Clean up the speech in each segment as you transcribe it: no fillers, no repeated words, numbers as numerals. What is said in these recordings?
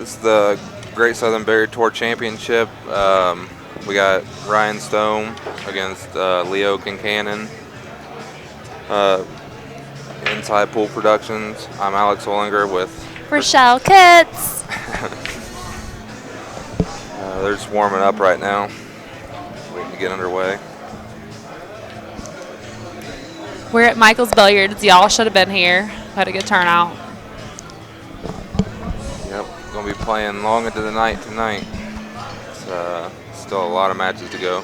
This is the Great Southern Billiard Tour Championship. We got Ryan Stone against Leo Kincannon. Inside Pool Productions. I'm Alex Ollinger with Rochelle Kitts. They're just warming up right now, waiting to get underway. We're at Michael's Billiards. Y'all should have been here. Had a good turnout. Yep, gonna be playing long into the night tonight. It's still a lot of matches to go.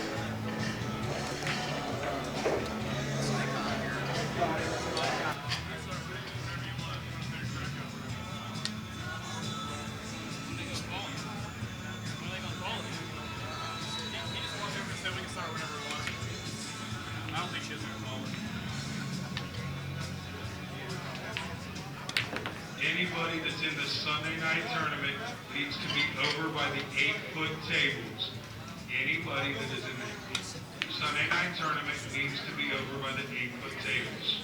Anybody that's in the Sunday night tournament needs to be over by the 8-foot tables. Anybody that is in the Sunday night tournament needs to be over by the 8-foot tables.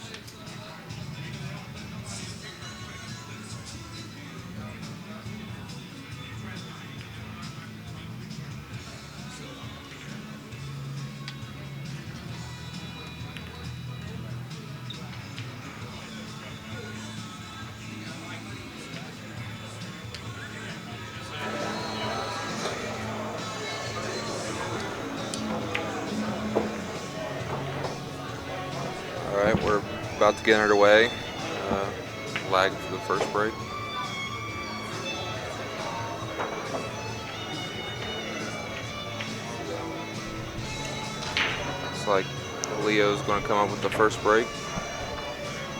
Alright, we're about to get underway. Lag for the first break. Looks like Leo's going to come up with the first break.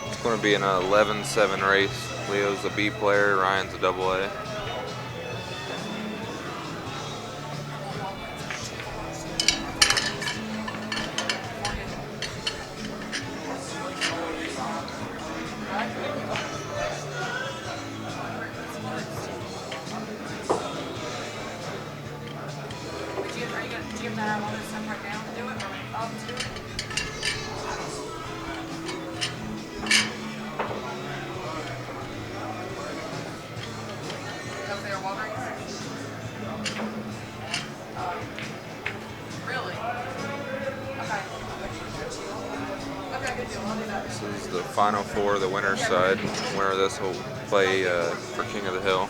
It's going to be an 11-7 race. Leo's a B player, Ryan's a double A. This is the final four, the winner's side. The winner of this will play for King of the Hill.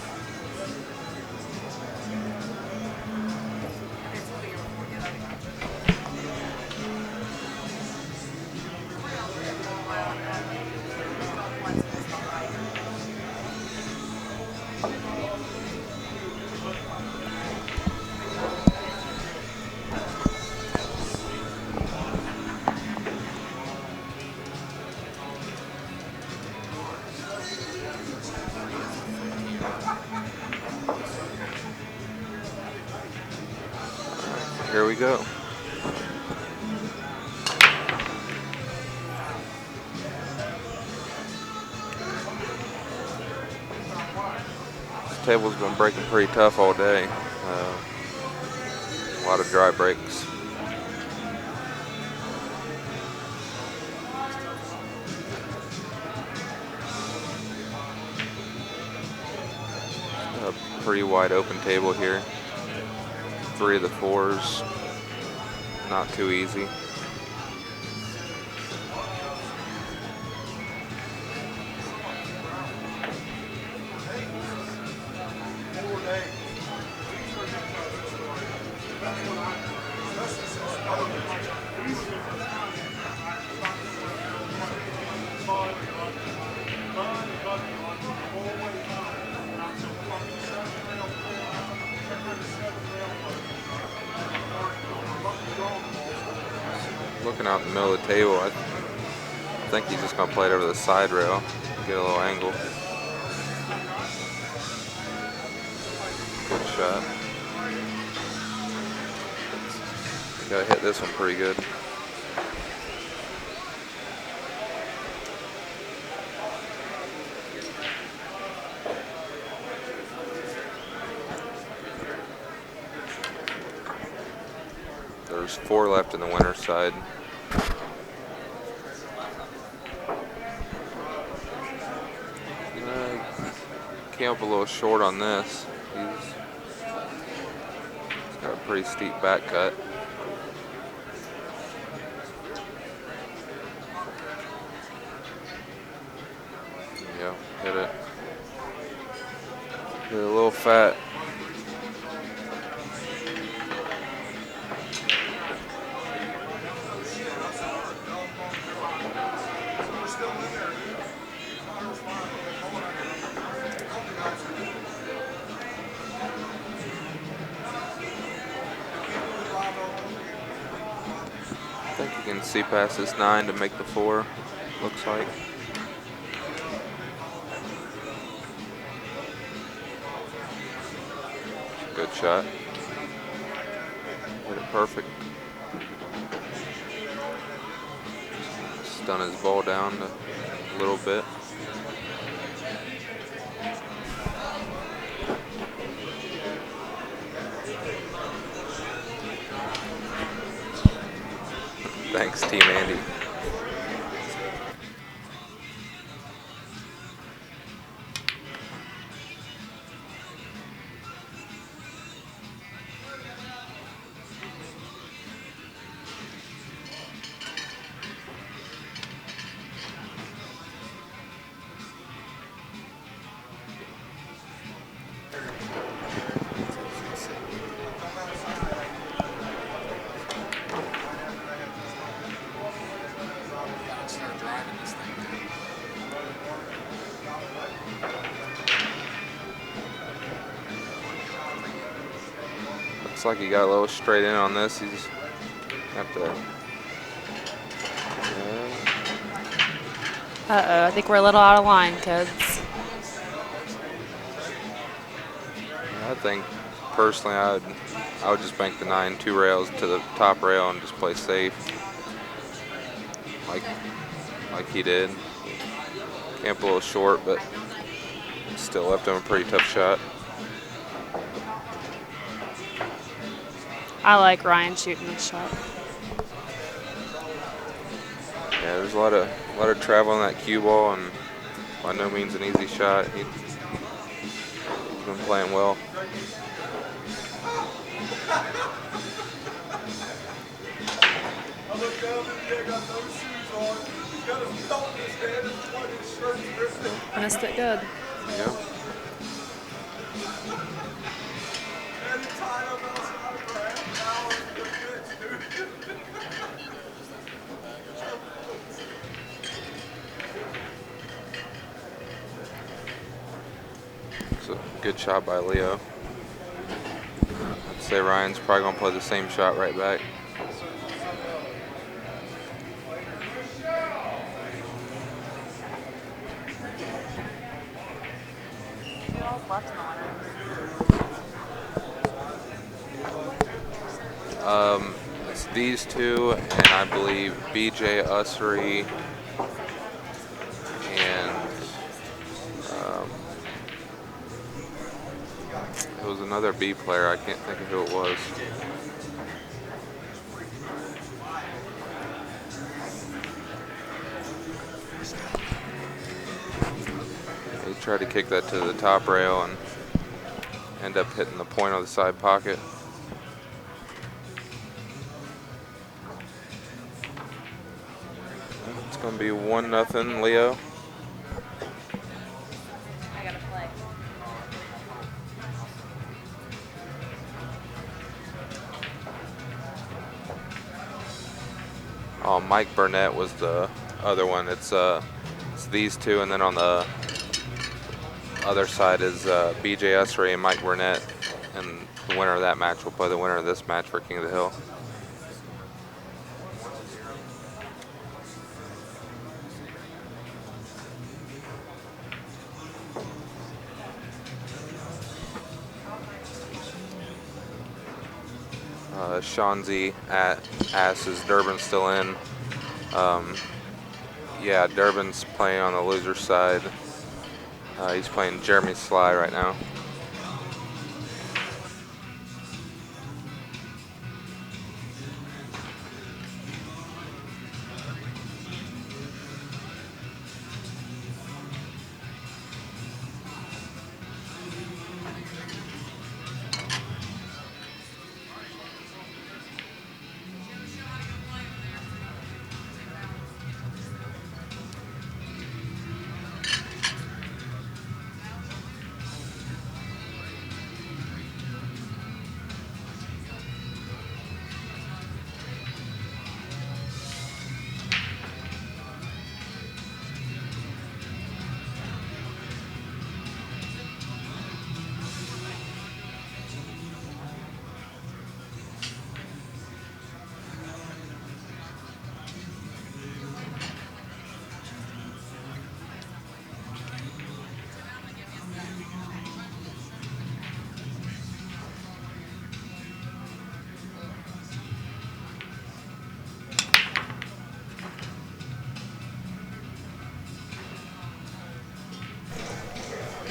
Here we go. This table's been breaking pretty tough all day. A lot of dry breaks. A pretty wide open table here. 3 of the 4s, not too easy. Looking out in the middle of the table, I think he's just going to play it over the side rail, get a little angle. Good shot. Got to hit this one pretty good. There's 4 left in the winner's side. Came up a little short on this. pretty steep back cut. Yeah, hit it. Hit it a little fat. I think you can see past this 9 to make the 4, looks like. Good shot. Hit it perfect. Stun his ball down a little bit. Thanks, Team Andy. Looks like he got a little straight in on this. He's got to. Uh-oh, I think we're a little out of line, kids. I think personally, I would just bank the 9 2 rails to the top rail and just play safe, like he did. Camp a little short, but still left him a pretty tough shot. I like Ryan shooting this shot. Yeah, there's a lot of travel on that cue ball, and by no means an easy shot. He's been playing well. Missed it good. Yeah. It's a good shot by Leo. I'd say Ryan's probably gonna play the same shot right back. It's these two, and I believe BJ Ussery and it was another B player. I can't think of who it was. He tried to kick that to the top rail and end up hitting the point of the side pocket. It's going to be 1-0 Leo. I gotta play. Oh, Mike Burnett was the other one. It's these two, and then on the other side is BJ Ussery and Mike Burnett, and the winner of that match will play the winner of this match for King of the Hill. Shanzi asks, is Durbin still in? Yeah, Durbin's playing on the loser side. He's playing Jeremy Sly right now.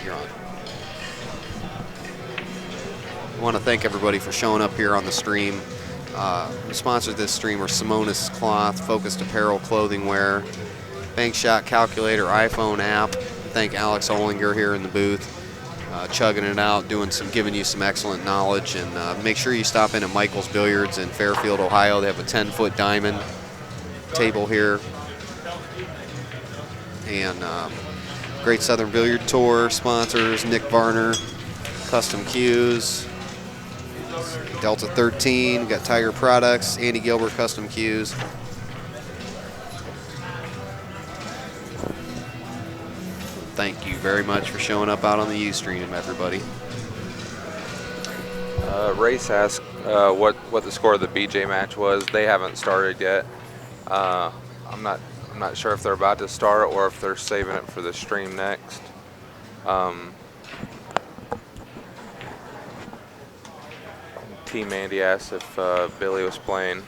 You're on. I want to thank everybody for showing up here on the stream. We sponsored this stream are Simonis Cloth, Focused Apparel, Clothing Wear, Bank Shot Calculator, iPhone app. Thank Alex Olinger here in the booth, chugging it out, giving you some excellent knowledge. And make sure you stop in at Michael's Billiards in Fairfield, Ohio. They have a 10-foot diamond table here. And Great Southern Billiard Tour sponsors, Nick Varner, Custom Cues, Delta 13, got Tiger Products, Andy Gilbert Custom Cues. Thank you very much for showing up out on the Ustream, everybody. Race asked what the score of the BJ match was. They haven't started yet. I'm not sure if they're about to start or if they're saving it for the stream next. Team Andy asked if Billy was playing.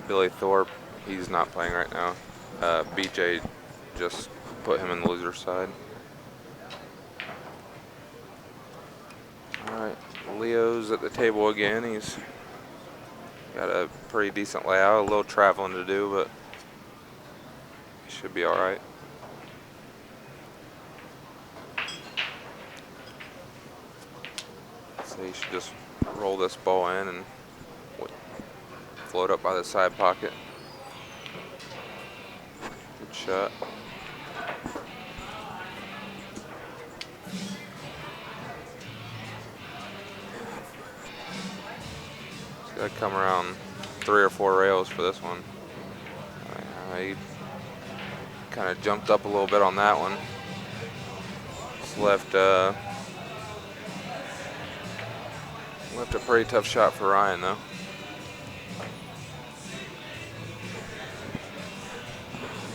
Billy Thorpe, he's not playing right now. BJ just put him in the loser side. All right, Leo's at the table again. He's got a pretty decent layout, a little traveling to do, but he should be all right. So he should just roll this ball in and float up by the side pocket. Good shot. He's got to come around 3 or 4 rails for this one. He kind of jumped up a little bit on that one. Just left a pretty tough shot for Ryan though.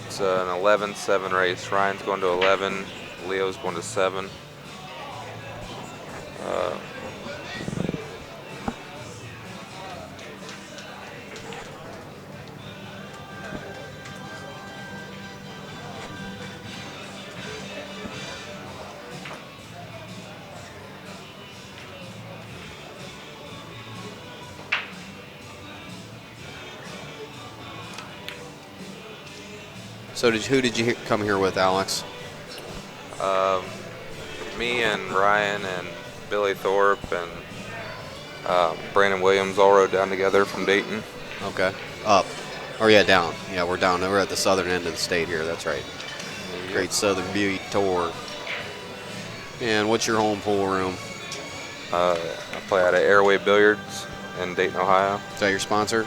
It's an 11-7 race. Ryan's going to 11, Leo's going to 7. So who did you come here with, Alex? Me and Ryan and Billy Thorpe and Brandon Williams all rode down together from Dayton. Okay. Up. Oh, yeah, down. Yeah, we're down. We're at the southern end of the state here. That's right. Yep. Great Southern Beauty Tour. And what's your home pool room? I play out of Airway Billiards in Dayton, Ohio. Is that your sponsor?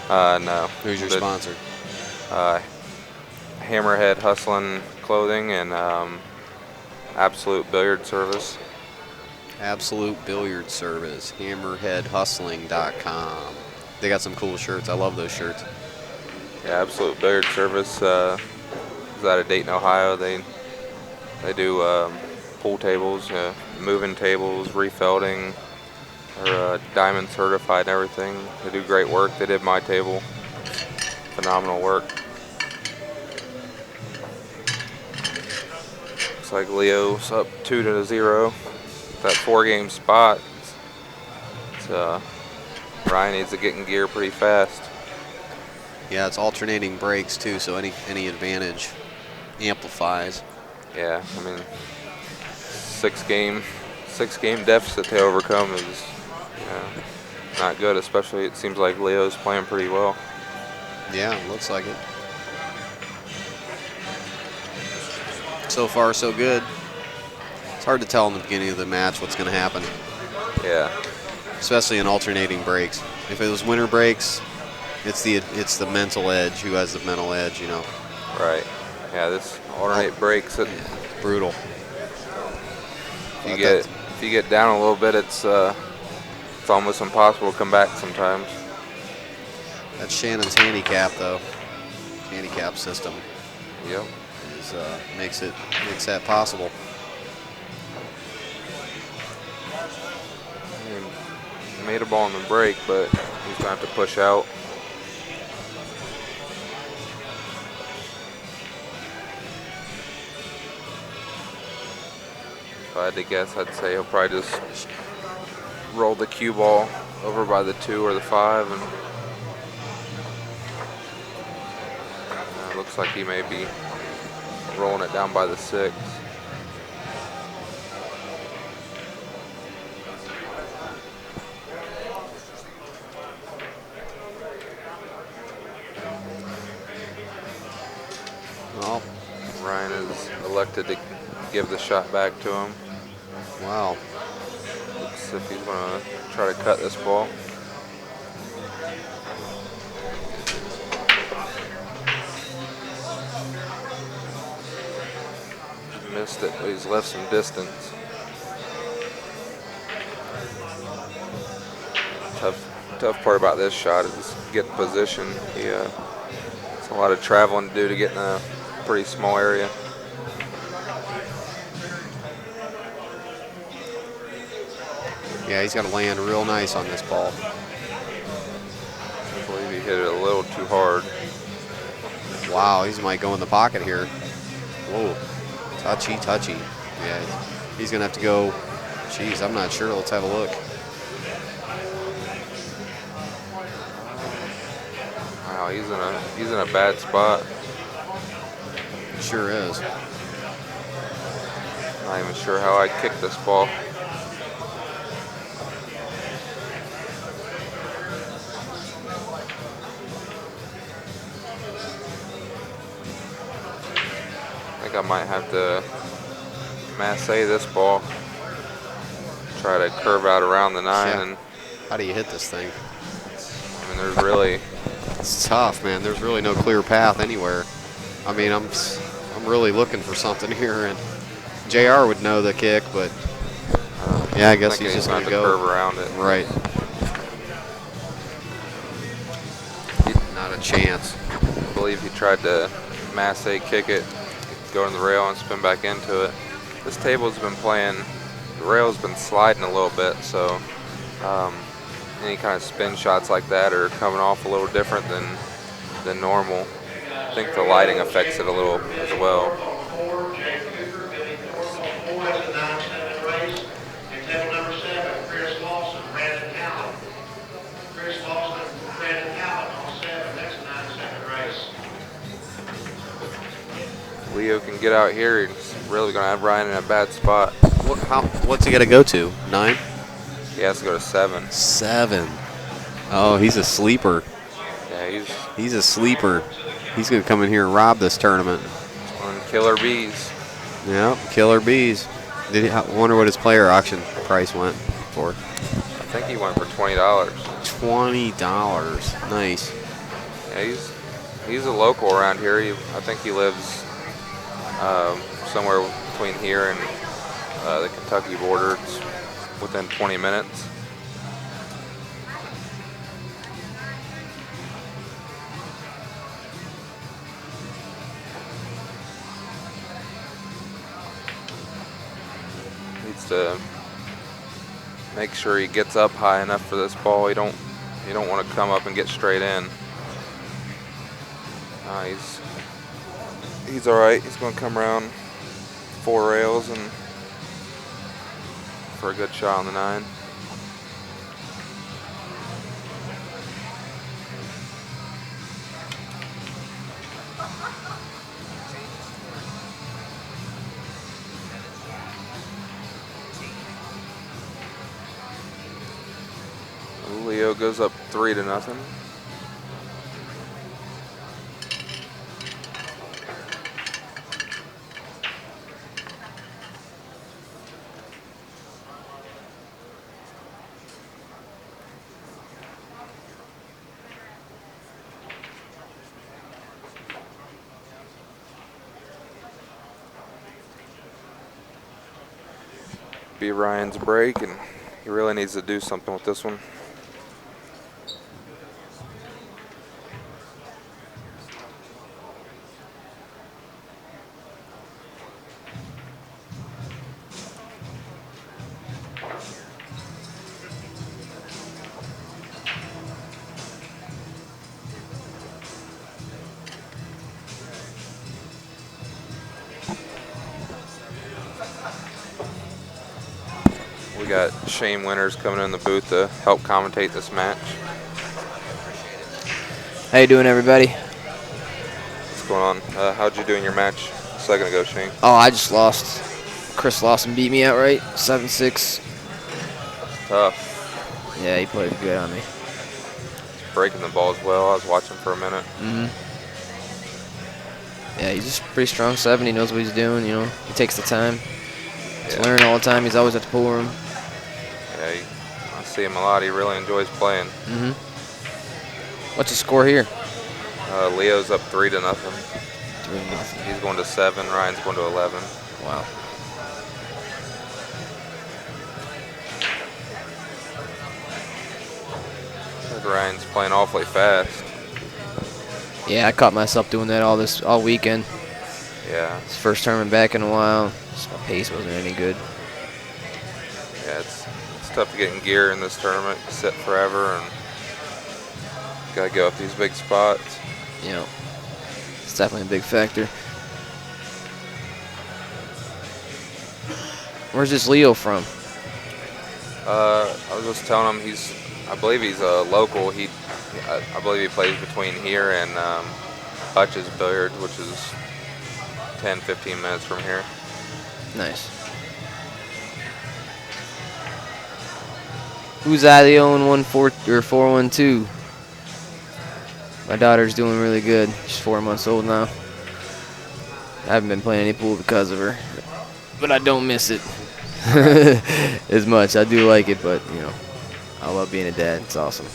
No. Who's your sponsor? Hammerhead Hustling Clothing and Absolute Billiard Service. Absolute Billiard Service. HammerheadHustling.com. They got some cool shirts. I love those shirts. Yeah, Absolute Billiard Service is out of Dayton, Ohio. They do pool tables, moving tables, refelding. They're diamond certified and everything. They do great work. They did my table. Phenomenal work. Looks like Leo's up 2-0. That 4-game spot. Ryan needs to get in gear pretty fast. Yeah, it's alternating breaks too, so any advantage amplifies. Yeah, I mean, six game deficit to overcome is not good. Especially it seems like Leo's playing pretty well. Yeah, looks like it. So far, so good. It's hard to tell in the beginning of the match what's going to happen. Yeah. Especially in alternating breaks. If it was winter breaks, it's the mental edge. Who has the mental edge, you know? Right. Yeah, this alternate breaks. It's brutal. If you get down a little bit, it's almost impossible to come back sometimes. That's Shannon's handicap, though. Handicap system. Yep. Makes that possible. He made a ball in the break, but he's gonna have to push out. If I had to guess, I'd say he'll probably just roll the cue ball over by the 2 or the 5, and looks like he may be rolling it down by the 6. Well, Ryan is elected to give the shot back to him. wow. Let's see if he's going to try to cut this ball. Missed it, but he's left some distance. Tough part about this shot is getting position. It's a lot of traveling to do to get in a pretty small area. Yeah, he's got to land real nice on this ball. I believe he hit it a little too hard. Wow, he might go in the pocket here. Whoa, touchy. Yeah, he's gonna have to go. Geez, I'm not sure. Let's have a look. Wow, he's in a bad spot. Sure is. Not even sure how I'd kick this ball. I think I might have to masse this ball. Try to curve out around the 9, Yeah. and How do you hit this thing? I mean, there's really It's tough, man. There's really no clear path anywhere. I mean, I'm really looking for something here, and JR would know the kick, but yeah, I guess thinking he's just going gonna to go curve around it. right. Not a chance. I believe he tried to masse kick it, go in the rail, and spin back into it. This table's been playing, the rail's been sliding a little bit, so any kind of spin shots like that are coming off a little different than normal. I think the lighting affects it a little as well. Leo can get out here. He's really going to have Ryan in a bad spot. What's he got to go to? 9? He has to go to 7. 7. Oh, he's a sleeper. Yeah, He's a sleeper. He's going to come in here and rob this tournament. on killer bees. Yeah, killer bees. I wonder what his player auction price went for. I think he went for $20. $20. Nice. Yeah, he's a local around here. I think he lives somewhere between here and the Kentucky border. It's within 20 minutes. Needs to make sure he gets up high enough for this ball. You don't want to come up and get straight in. He's all right. He's going to come around 4 rails and for a good shot on the 9. Leo goes up 3-0. Be Ryan's break, and he really needs to do something with this one. We got Shane Winters coming in the booth to help commentate this match. How you doing, everybody? What's going on? How'd you do in your match a second ago, Shane? Oh, I just lost. Chris Lawson beat me outright, 7-6. Tough. Yeah, he played good on me. He's breaking the balls well. I was watching for a minute. Yeah, he's just pretty strong 7. He knows what he's doing, you know. He takes the time to Yeah. learn all the time. He's always at the pool room. Yeah, I see him a lot. He really enjoys playing. What's the score here? Leo's up 3-0. 3-0. He's going to 7. Ryan's going to 11. Wow. Ryan's playing awfully fast. Yeah, I caught myself doing that all weekend. Yeah. It's first tournament back in a while. Just my pace wasn't any good. Yeah, it's tough to get in gear in this tournament. You sit forever and gotta go up these big spots. You know, it's definitely a big factor. Where's this Leo from? I was just telling him I believe he's a local. I believe he plays between here and Hutch's Billiards, which is 10-15 minutes from here. Nice. Who's I the 412? My daughter's doing really good. She's 4 months old now. I haven't been playing any pool because of her, but I don't miss it as much. I do like it, but you know, I love being a dad. It's awesome.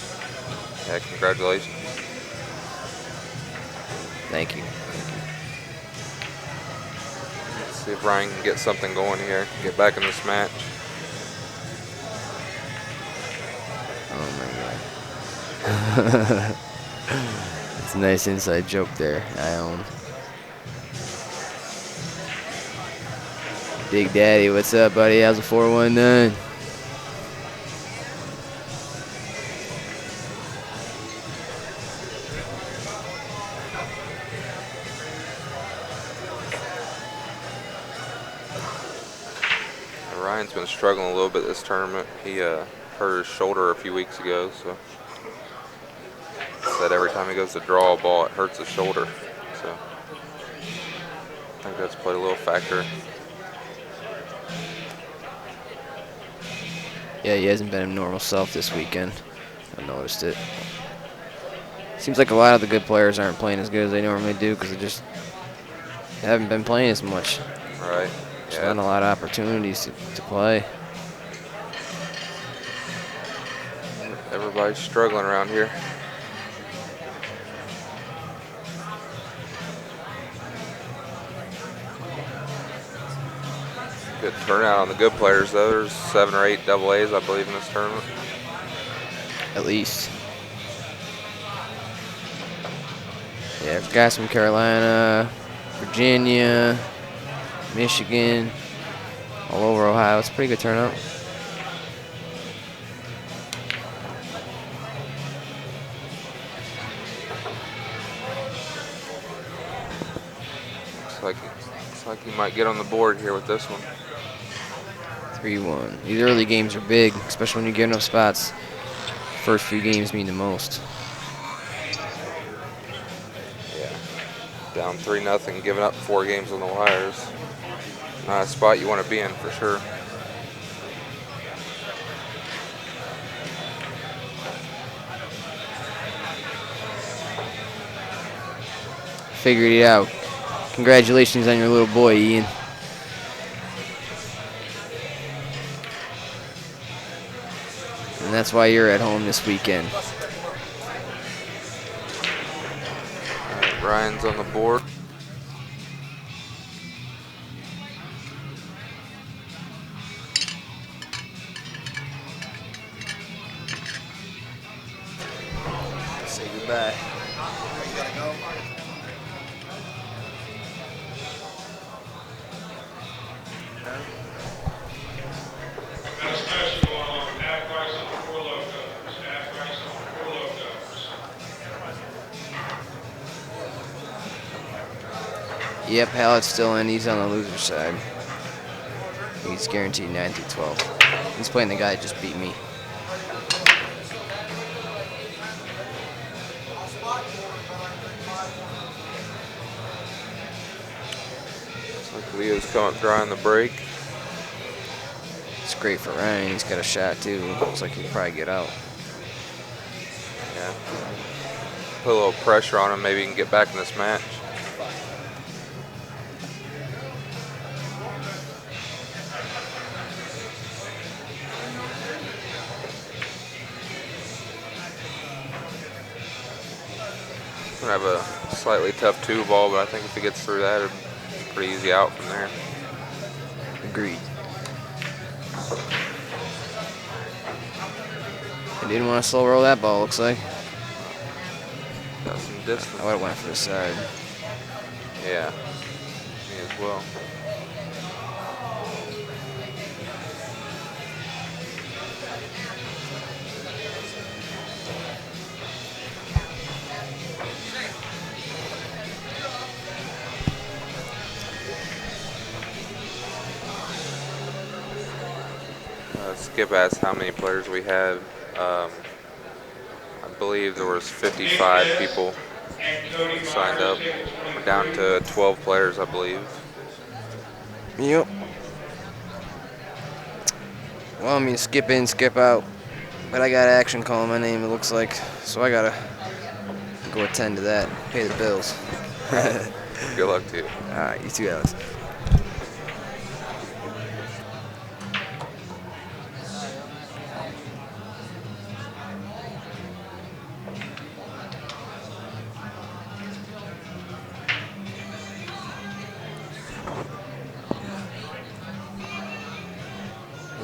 Yeah, congratulations. Thank you. Let's see if Ryan can get something going here. Get back in this match. Oh my god. It's a nice inside joke there. I own. Big Daddy, what's up, buddy? How's the 419? Ryan's been struggling a little bit this tournament. He hurt his shoulder a few weeks ago, so said every time he goes to draw a ball, it hurts his shoulder. So I think that's played a little factor. Yeah, he hasn't been his normal self this weekend. I noticed it. Seems like a lot of the good players aren't playing as good as they normally do because they haven't been playing as much. Right. There's not a lot of opportunities to play. Everybody's struggling around here. Good turnout on the good players, though. There's 7 or 8 double A's, I believe, in this tournament. At least. Yeah, there's guys from Carolina, Virginia, Michigan, all over Ohio. It's a pretty good turnout. Looks like he might get on the board here with this one. 3-1. These early games are big, especially when you get enough spots. First few games mean the most. Yeah. Down 3-0, giving up 4 games on the wires. Not a spot you want to be in for sure. Figured it out. Congratulations on your little boy, Ian. And that's why you're at home this weekend. All right, Ryan's on the board. Say goodbye. Got a special going on, half price on the 4 logos, half price on the 4 logos. Yep, Hallett's still in. He's on the loser side. He's guaranteed 9 through 12. He's playing the guy that just beat me. Looks like Leo's coming dry on the break. It's great for Ryan. He's got a shot too. Looks like he'll probably get out. Yeah. Put a little pressure on him. Maybe he can get back in this match. He's gonna have a slightly tough 2-ball, but I think if he gets through that, it's a pretty easy out from there. Agreed. He didn't want to slow roll that ball, looks like. Got some distance. I would have went for the side. Yeah, me as well. Skip asked how many players we had. I believe there was 55 people signed up. We're down to 12 players, I believe. Yep. Well, I mean, skip in, skip out. But I got action calling my name, it looks like. So I got to go attend to that, pay the bills. Good luck to you. All right, you too, Alex.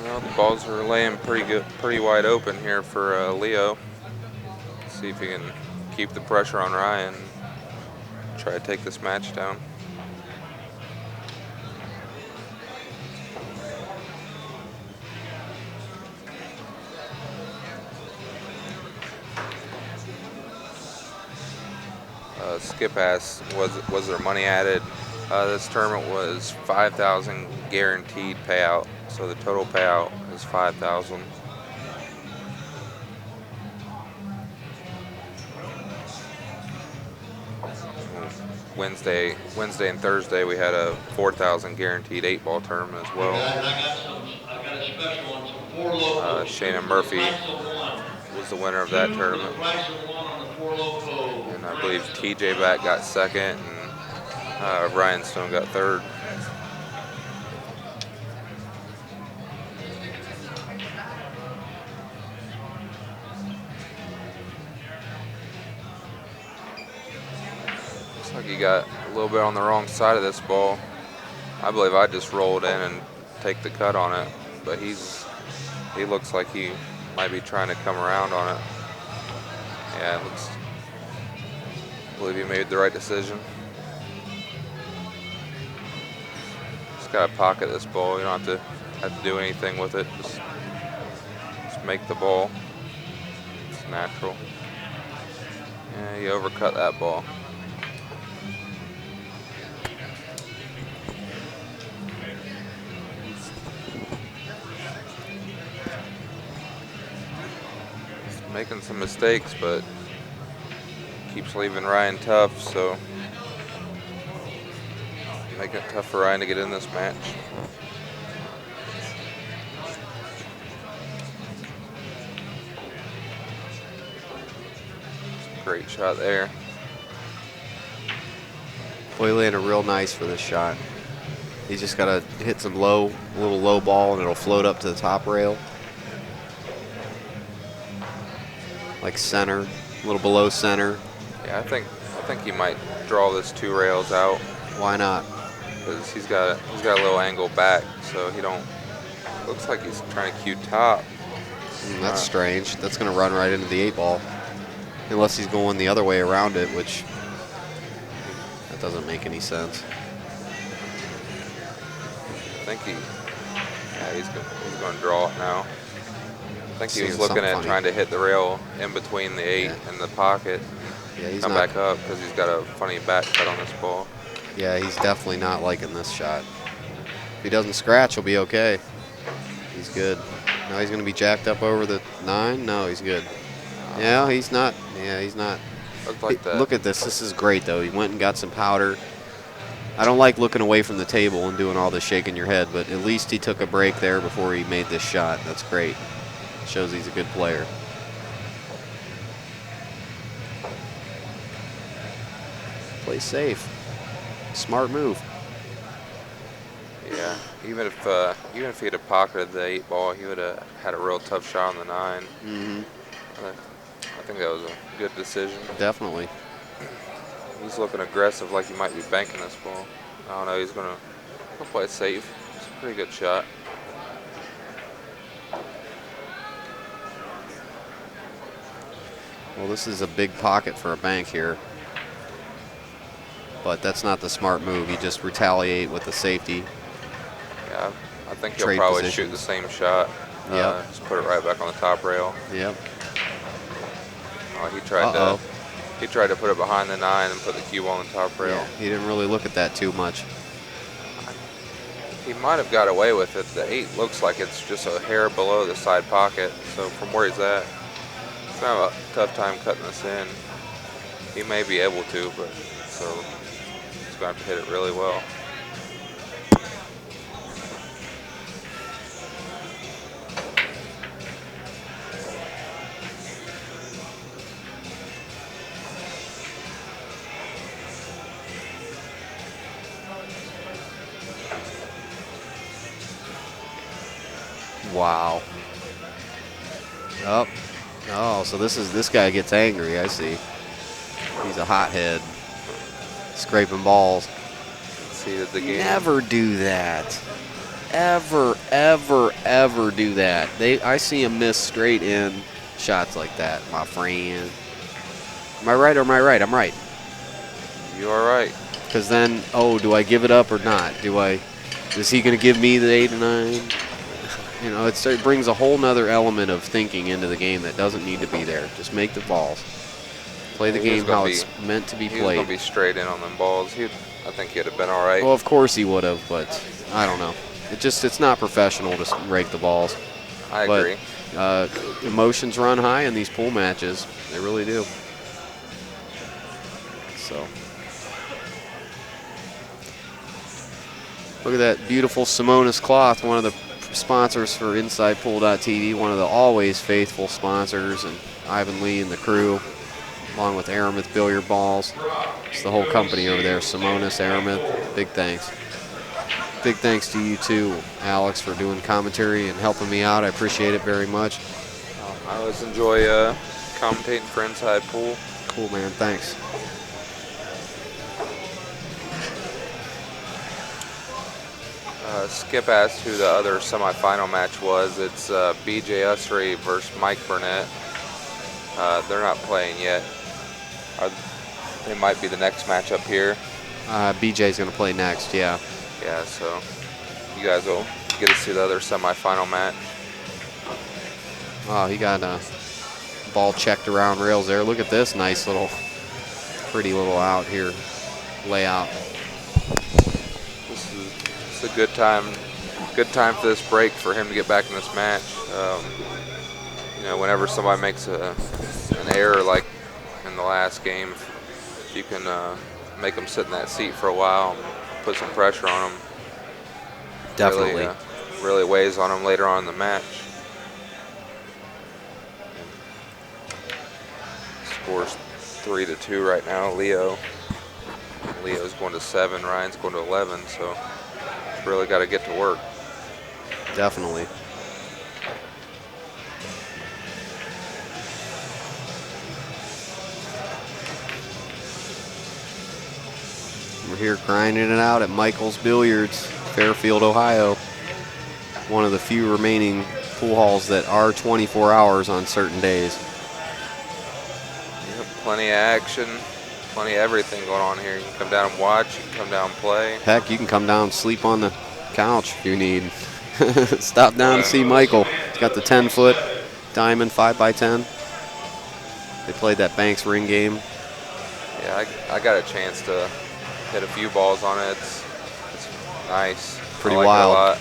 Well, the balls are laying pretty wide open here for Leo. See if he can keep the pressure on Ryan. Try to take this match down. Skip asked, was there money added? This tournament was 5,000 guaranteed payout, so the total payout is 5,000. Wednesday and Thursday we had a 4,000 guaranteed 8-ball tournament as well. I got a special on some 4 locos. Shannon Murphy was the winner of that tournament. Price of 1 on the 4 loco. And I believe TJ Back got second, and Ryan Stone got third. Looks like he got a little bit on the wrong side of this ball. I believe I just rolled in and take the cut on it, but he looks like he might be trying to come around on it. Yeah, it looks. I believe he made the right decision. Just gotta pocket this ball. You don't have to do anything with it. Just make the ball. It's natural. Yeah, you overcut that ball. He's making some mistakes, but keeps leaving Ryan tough, so making it tough for Ryan to get in this match. Great shot there. Boy, he landed real nice for this shot. He's just got to hit some little low ball, and it'll float up to the top rail. Like center, a little below center. Yeah, I think he might draw this 2 rails out. Why not? Because he's got a little angle back, so he don't. Looks like he's trying to cue top. That's strange. That's going to run right into the 8-ball, unless he's going the other way around it, which that doesn't make any sense. I think he's going to draw it now. I think he was looking at trying to hit the rail in between the 8 and the pocket. Yeah, he's come back up because he's got a funny back cut on this ball. Yeah, he's definitely not liking this shot. If he doesn't scratch, he'll be okay. He's good. Now he's going to be jacked up over the 9. No, he's good. Yeah, he's not. Yeah, he's not. Looked like that. Look at this. This is great, though. He went and got some powder. I don't like looking away from the table and doing all this shaking your head, but at least he took a break there before he made this shot. That's great. Shows he's a good player. Play safe. Smart move. Yeah, even if he had pocketed the 8 ball, he would have had a real tough shot on the 9. Mm-hmm. I think that was a good decision. Definitely. He's looking aggressive, like he might be banking this ball. I don't know. He'll play it safe. It's a pretty good shot. Well, this is a big pocket for a bank here. But that's not the smart move. You just retaliate with the safety. Yeah, I think he'll Trade probably positions. shoot the same shot. Yep. Just put it right back on the top rail. Yep. Oh, he tried to put it behind the 9 and put the cue ball on the top rail. Yeah, he didn't really look at that too much. He might have got away with it. The 8 looks like it's just a hair below the side pocket. So from where he's at, he's gonna have a tough time cutting this in. He may be able to, but so he's gonna have to hit it really well. Wow. Oh, so this guy gets angry, I see. He's a hothead. Scraping balls. Seeded the game. Never do that. Ever, ever, ever do that. I see him miss straight in shots like that, my friend. Am I right or am I right? I'm right. You are right. Because then, do I give it up or not? Is he going to give me the 8 and 9? You know, it brings a whole nother element of thinking into the game that doesn't need to be there. Just make the balls. Play the game how it's meant to be He was going played. to be straight in on them balls. I think he'd have been all right. Well, of course he would have, but I don't know. It's not professional to rake the balls. I agree. Emotions run high in these pool matches. They really do. So. Look at that beautiful Simonis cloth, one of the sponsors for InsidePool.tv, one of the always faithful sponsors, and Ivan Lee and the crew, along with Aramith Billiard Balls. It's the whole company over there, Simonis, Aramith. Big thanks. Big thanks to you too, Alex, for doing commentary and helping me out. I appreciate it very much. I always enjoy commentating for Inside Pool. Cool, man. Thanks. Skip asked who the other semifinal match was. It's BJ Usry versus Mike Burnett. They're not playing yet. They might be the next matchup here. BJ's going to play next, yeah. Yeah, so you guys will get to see the other semifinal match. Oh, he got a ball checked around rails there. Look at this nice little, pretty little out here, layout. It's a good time for this break for him to get back in this match. You know, whenever somebody makes an error like in the last game, if you can make them sit in that seat for a while and put some pressure on them. Definitely. Really weighs on them later on in the match. Scores 3-2 right now. Leo's going to 7. Ryan's going to 11. So really got to get to work. Definitely. We're here grinding it out at Michael's Billiards, Fairfield, Ohio. One of the few remaining pool halls that are 24 hours on certain days. Yep, plenty of action, plenty of everything going on here. You can come down and watch, you can come down and play. Heck, you can come down and sleep on the couch if you need. Stop down and see Michael. He's got the 10-foot diamond 5x10. They played that Banks ring game. Yeah, I got a chance to hit a few balls on it. It's nice. pretty I like wild. it a lot.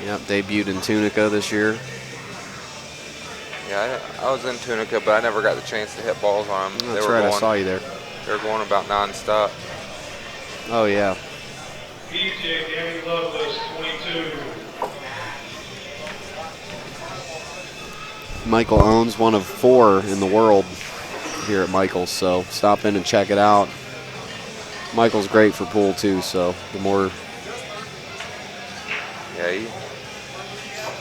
Yep, debuted in Tunica this year. Yeah, I was in Tunica, but I never got the chance to hit balls on them. That's right, I saw you there. They were going about nonstop. Oh, yeah. PJ Danny Lovelace, 22. Michael owns one of 4 in the world here at Michael's, so stop in and check it out. Michael's great for pool, too, so the more... Yeah, he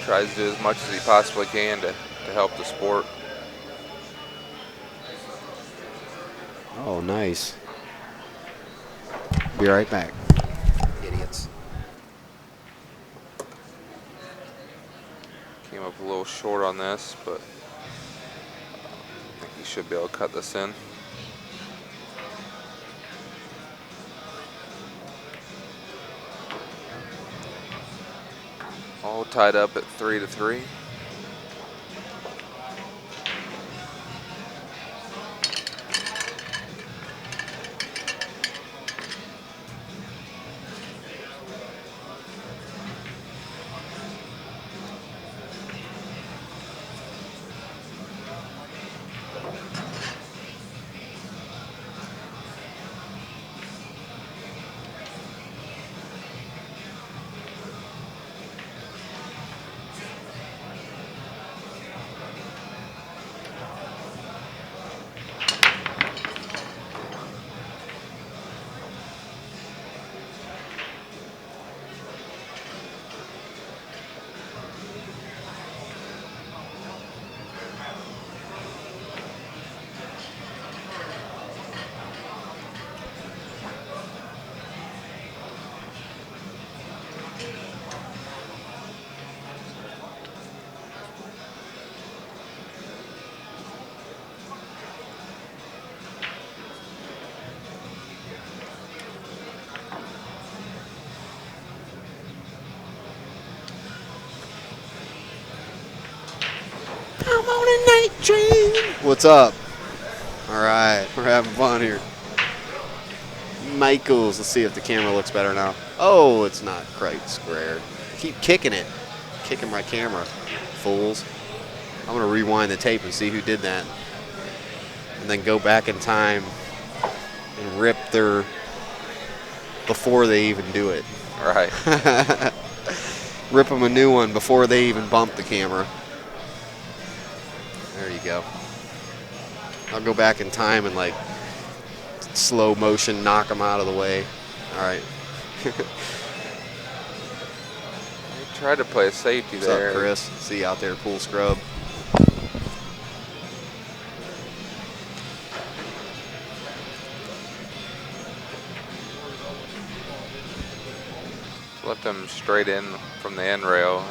tries to do as much as he possibly can to help the sport. Oh, nice. Be right back. Idiots. Came up a little short on this, but I think he should be able to cut this in. All tied up at 3-3. I'm on a night train. What's up? All right, we're having fun here. Michaels, let's see if the camera looks better now. Oh, it's not quite square. Keep kicking it. Kicking my camera, fools. I'm gonna rewind the tape and see who did that. And then go back in time and rip their, before they even do it. All right. Rip them a new one before they even bump the camera. There you go. I'll go back in time and like slow motion knock them out of the way. All right. I tried to play a safety What's there. up, Chris? See you out there, pool scrub. Left him straight in from the end rail.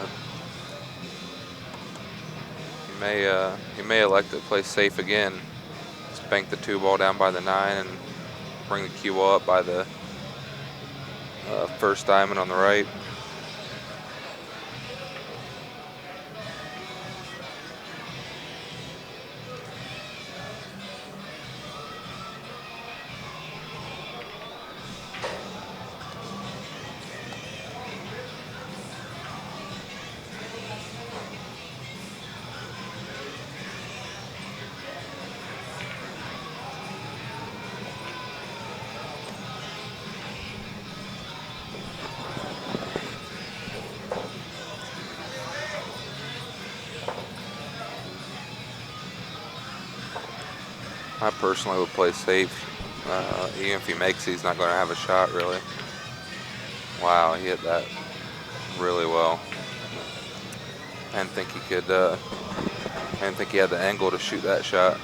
He may elect to play safe again. Just bank the 2 ball down by the 9 and bring the cue ball up by the first diamond on the right. I personally would play safe. Even if he makes it, he's not going to have a shot, really. Wow, he hit that really well. I didn't think he could. I didn't think he had the angle to shoot that shot.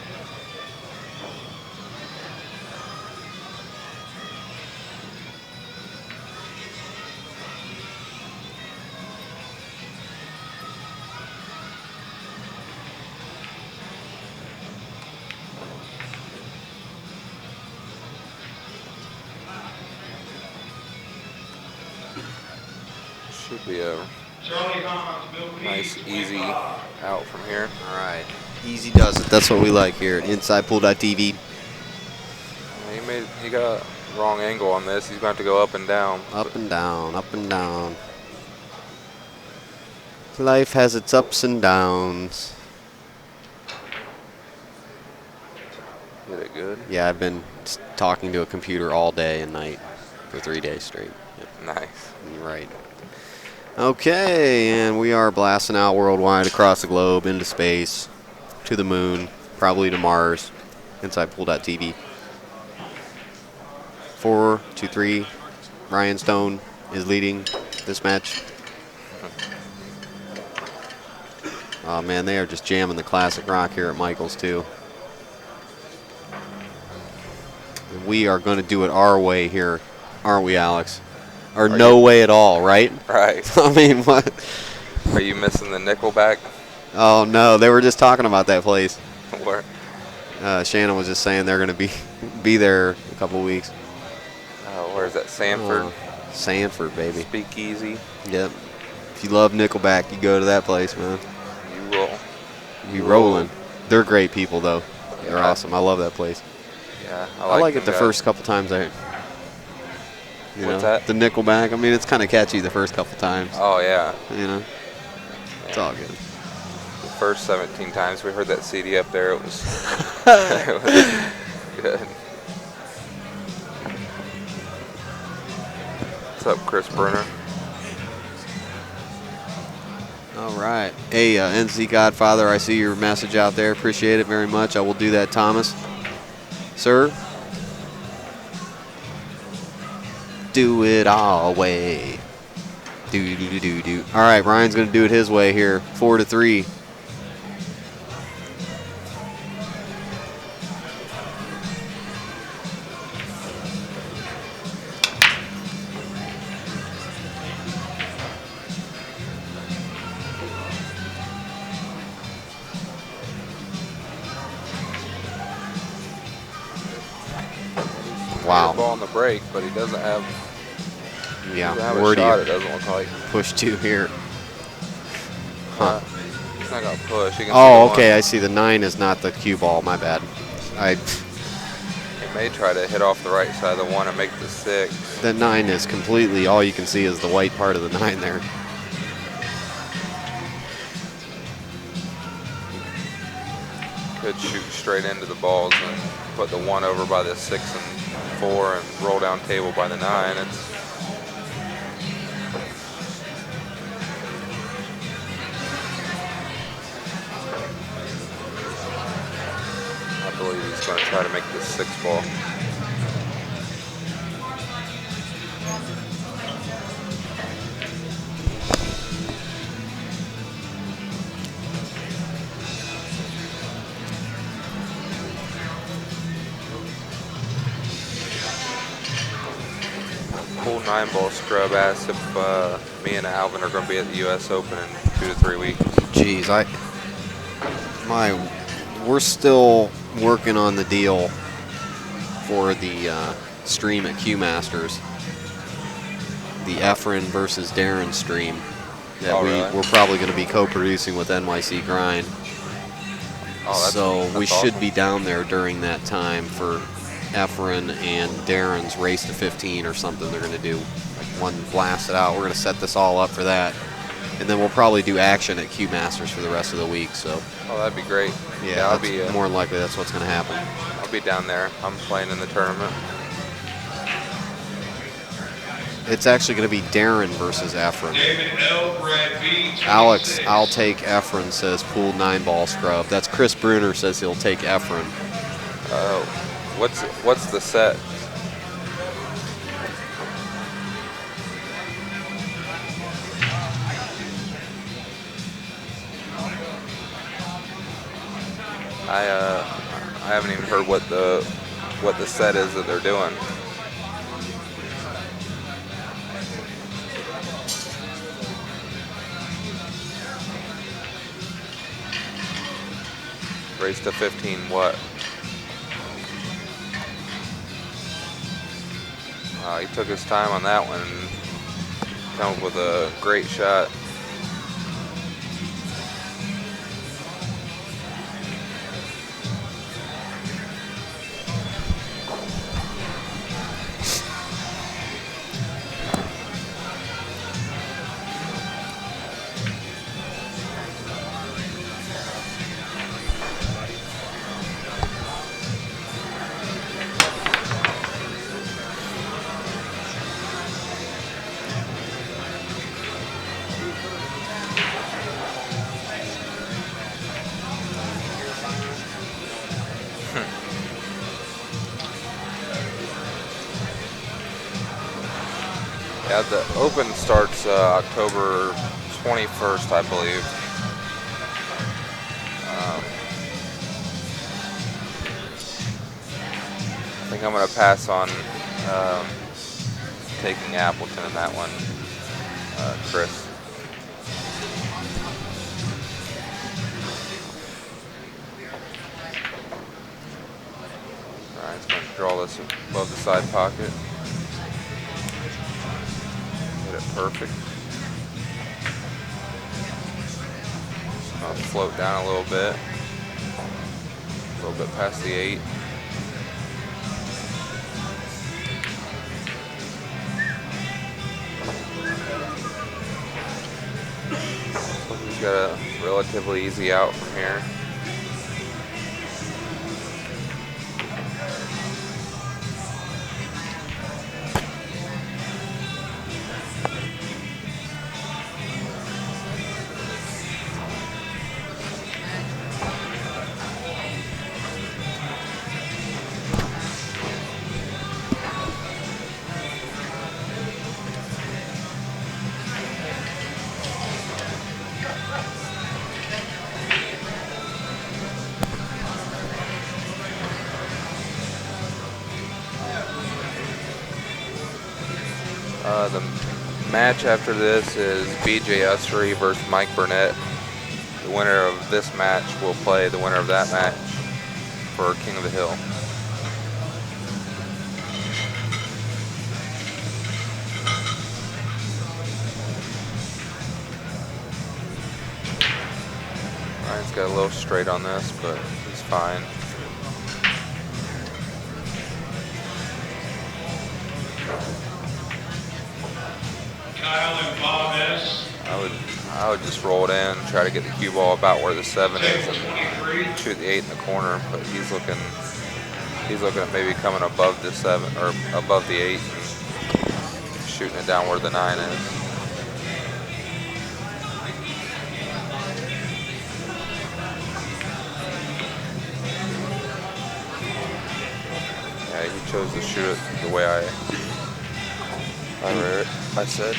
Should be a Charlie Hans, Bill nice, Cleese, easy 25. out from here. All right. Easy does it. That's what we like here at InsidePool.tv. He got Wrong angle on this. He's about to go up and down. Up and down, up and down. Life has its ups and downs. Hit it good. Yeah, I've been talking to a computer all day and night for 3 days straight. Yep. Nice. Right. Okay, and we are blasting out worldwide across the globe, into space, to the moon, probably to Mars, inside pool.tv. 4-3. Ryan Stone is leading this match. Oh man, they are just jamming the classic rock here at Michael's too. We are going to do it our way here, aren't we, Alex? Or no way at all, right? Right. I mean, what? Are you missing the Nickelback? Oh no, they were just talking about that place. Where? Shannon was just saying they're going to be there a couple weeks. Where is that? Sanford? Sanford, baby. Speakeasy. Yep. If you love Nickelback, you go to that place, man. You roll. You rolling. They're great people, though. They're Yeah. awesome. I love that place. Yeah, I like it them the guys. first couple times I. You What's know, that? the Nickelback. I mean, it's kind of catchy the first couple times. Oh, yeah. You know, it's all good. The first 17 times we heard that CD up there, it was, it was good. What's up, Chris Bruner? All right. Hey, NC Godfather, I see your message out there. Appreciate it very much. I will do that, Thomas. Sir? Do it our way. Do. All right, Ryan's going to do it his way here. 4-3. Wow. Ball on the break, but he doesn't have, Yeah, a where do shot, you it doesn't look like. push to here? Huh. He's not going to push. He can Oh, see okay, one. I see. The 9 is not the cue ball. My bad. He may try to hit off the right side of the 1 and make the 6. The 9 is completely, all you can see is the white part of the 9 there. Could shoot straight into the balls and put the 1 over by the 6 and 4 and roll down table by the 9. I believe he's going to try to make this 6 ball. Pool 9 ball scrub asks if me and Alvin are going to be at the U.S. Open in 2 to 3 weeks. Jeez, we're still working on the deal for the stream at Q Masters. The Efren versus Darren stream that Oh, really? we're probably going to be co-producing with NYC Grind. Oh, So we that's should awesome. be down there during that time for Efren and Darren's race to 15 or something. They're going to do like one blast it out. We're going to set this all up for that, and then we'll probably do action at Q Masters for the rest of the week. So Oh, that'd be great. yeah, I'll that's be more than likely that's what's going to happen. I'll be down there. I'm playing in the tournament. It's actually going to be Darren versus Efren. David L. Brad B. Alex, 26. I'll take Efren, says pool 9 ball scrub. That's Chris Bruner says he'll take Efren. What's the set? I haven't even heard what the set is that they're doing. Race to 15, what? He took his time on that one and come up with a great shot. Yeah, the Open starts October 21st, I believe. I think I'm going to pass on taking Appleton in that one, Chris. Ryan's going to draw this above the side pocket. Hit it perfect. I'll float down a little bit past the 8. He's got a relatively easy out from here. The match after this is BJ Ussery versus Mike Burnett. The winner of this match will play the winner of that match for King of the Hill. Ryan's got a little straight on this, but he's fine. Kyle and Bob S. I would just roll it in, try to get the cue ball about where the 7 is, Table and 23. shoot the 8 in the corner. But he's looking at maybe coming above the 7 or above the 8 and shooting it down where the 9 is. Yeah, he chose to shoot it the way I said.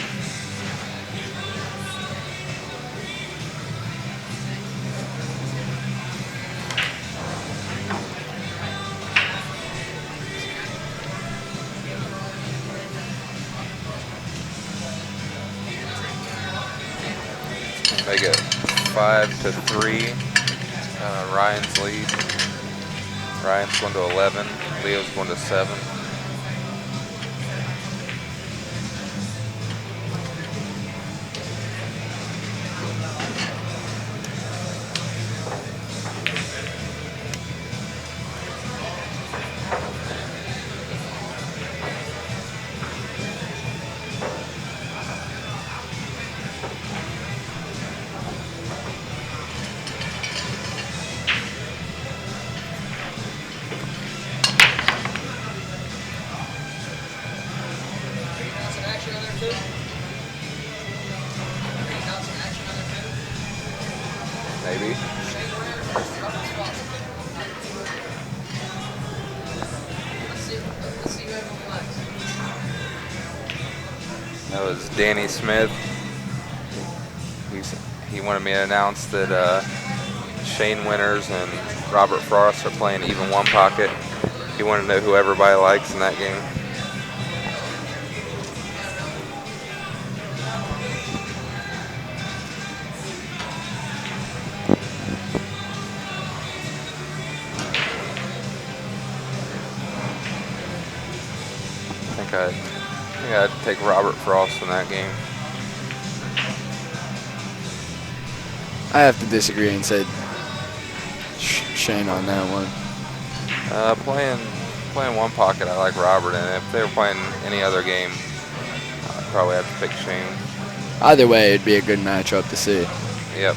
Make it 5-3. Ryan's lead. Ryan's going to 11. Leo's going to 7. Maybe. That was Danny Smith. He wanted me to announce that Shane Winters and Robert Frost are playing even one pocket. He wanted to know who everybody likes in that game. I think I'd take Robert Frost in that game. I have to disagree and say Shane on that one. Playing one pocket, I like Robert, and if they were playing any other game, I'd probably have to pick Shane. Either way, it'd be a good matchup to see. Yep.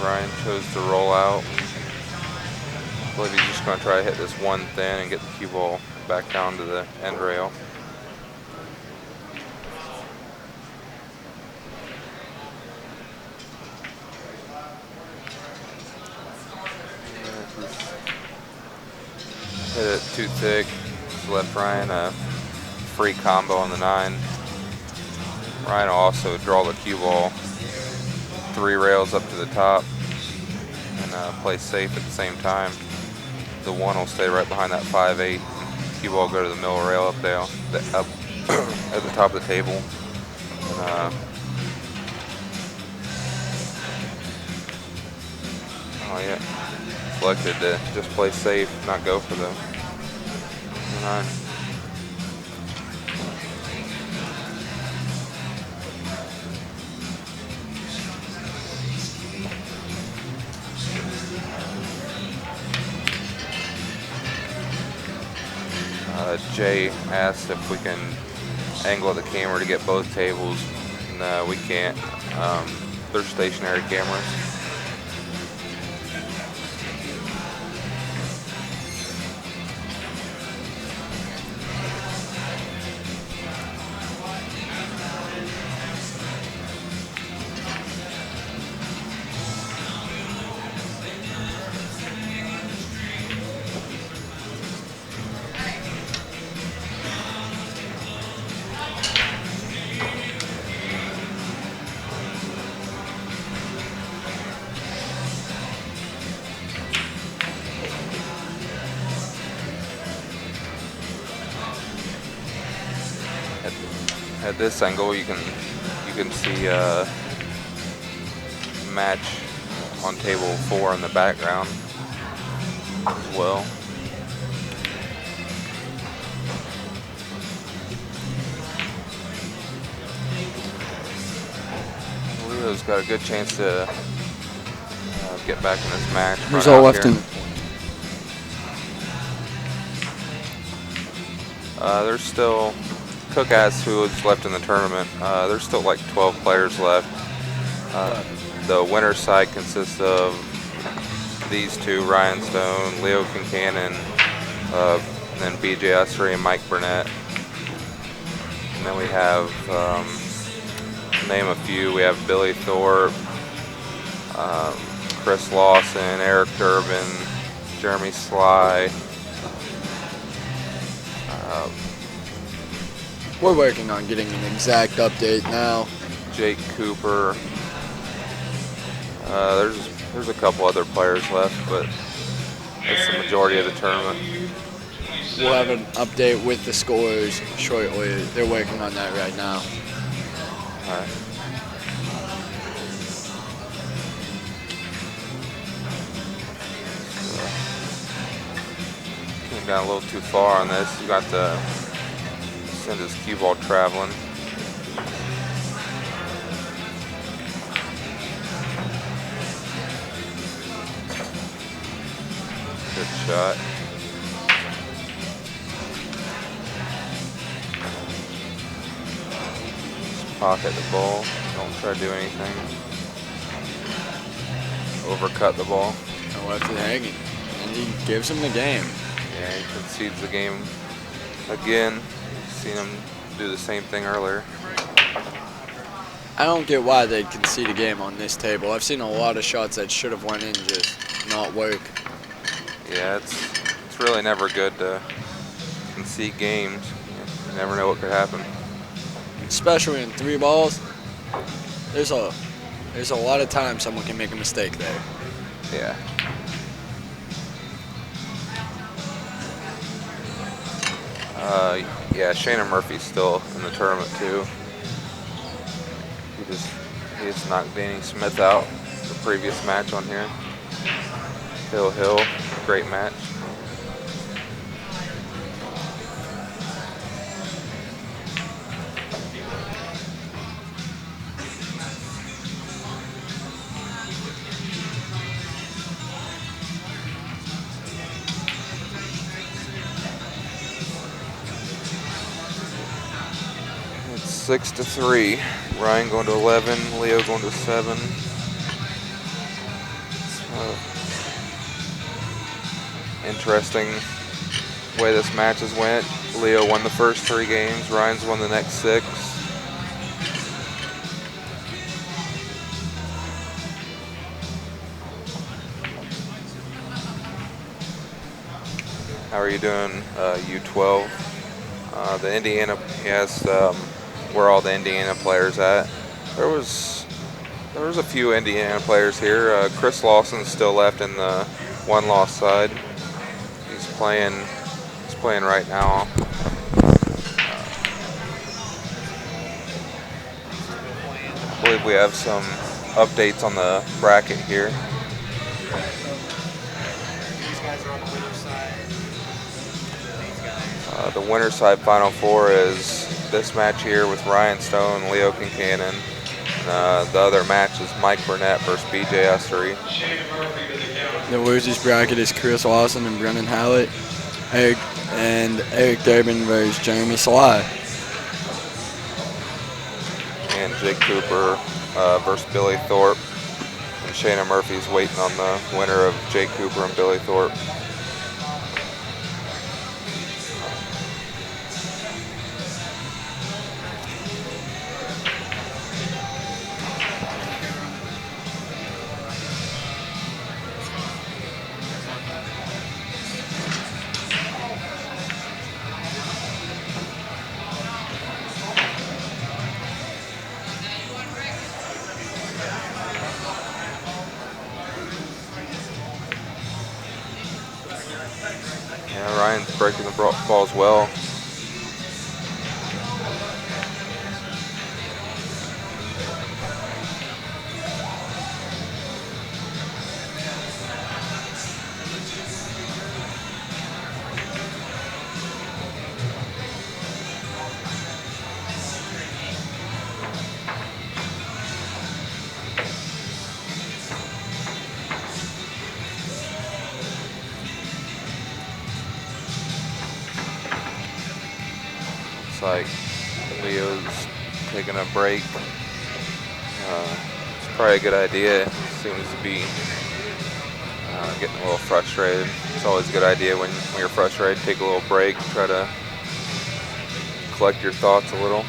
Ryan chose to roll out. I believe he's just going to try to hit this one thin and get the cue ball back down to the end rail. Hit it too thick. Just left Ryan a free combo on the 9. Ryan will also draw the cue ball 3 rails up to the top and play safe at the same time. The 1 will stay right behind that 5-8. Cue ball go to the middle rail up there, up at the top of the table. And, oh yeah, selected to just play safe, not go for the 9. Jay asked if we can angle the camera to get both tables. No, we can't. They're stationary cameras. At this angle, you can see match on table 4 in the background as well. Leo's got a good chance to get back in this match. Who's all left in? There's still Cook asked who was left in the tournament. There's still like 12 players left. The winner's side consists of these 2, Ryan Stone, Leo Kincannon, and then BJ Ussery and Mike Burnett. And then we have, name a few, we have Billy Thorpe, Chris Lawson, Eric Durbin, Jeremy Sly. We're working on getting an exact update now. Jake Cooper. There's a couple other players left, but that's the majority of the tournament. We'll have an update with the scores shortly. They're working on that right now. All right. Came down a little too far on this. You got to send his cue ball traveling. Good shot. Just pocket the ball. Don't try to do anything. Overcut the ball. And left it hanging. And he gives him the game. Yeah, he concedes the game again. Seen him do the same thing earlier. I don't get why they concede a game on this table. I've seen a lot of shots that should have went in just not work. Yeah, it's really never good to concede games. You never know what could happen. Especially in 3 balls. There's a lot of times someone can make a mistake there. Yeah. Yeah, Shannon Murphy's still in the tournament too. He just knocked Danny Smith out the previous match on here. Hill, great match. It's 6-3. Ryan going to 11, Leo going to 7. interesting way this match has went. Leo won the first 3 games. Ryan's won the next 6. How are you doing, U12? The Indiana, yes, where all the Indiana players at? There was a few Indiana players here. Chris Lawson's still left in the 1-loss side. He's playing right now. I believe we have some updates on the bracket here. The winner's side Final Four is this match here with Ryan Stone, Leo Kincannon. The other match is Mike Burnett versus BJ Essery. The losers bracket is Chris Lawson and Brennan Hallett. Eric Durbin versus Jeremy Sly. And Jake Cooper versus Billy Thorpe. And Shayna Murphy's waiting on the winner of Jake Cooper and Billy Thorpe. Yeah, Ryan's breaking the balls well. Like Leo's taking a break. It's probably a good idea. Seems to be getting a little frustrated. It's always a good idea when you're frustrated, take a little break, try to collect your thoughts a little.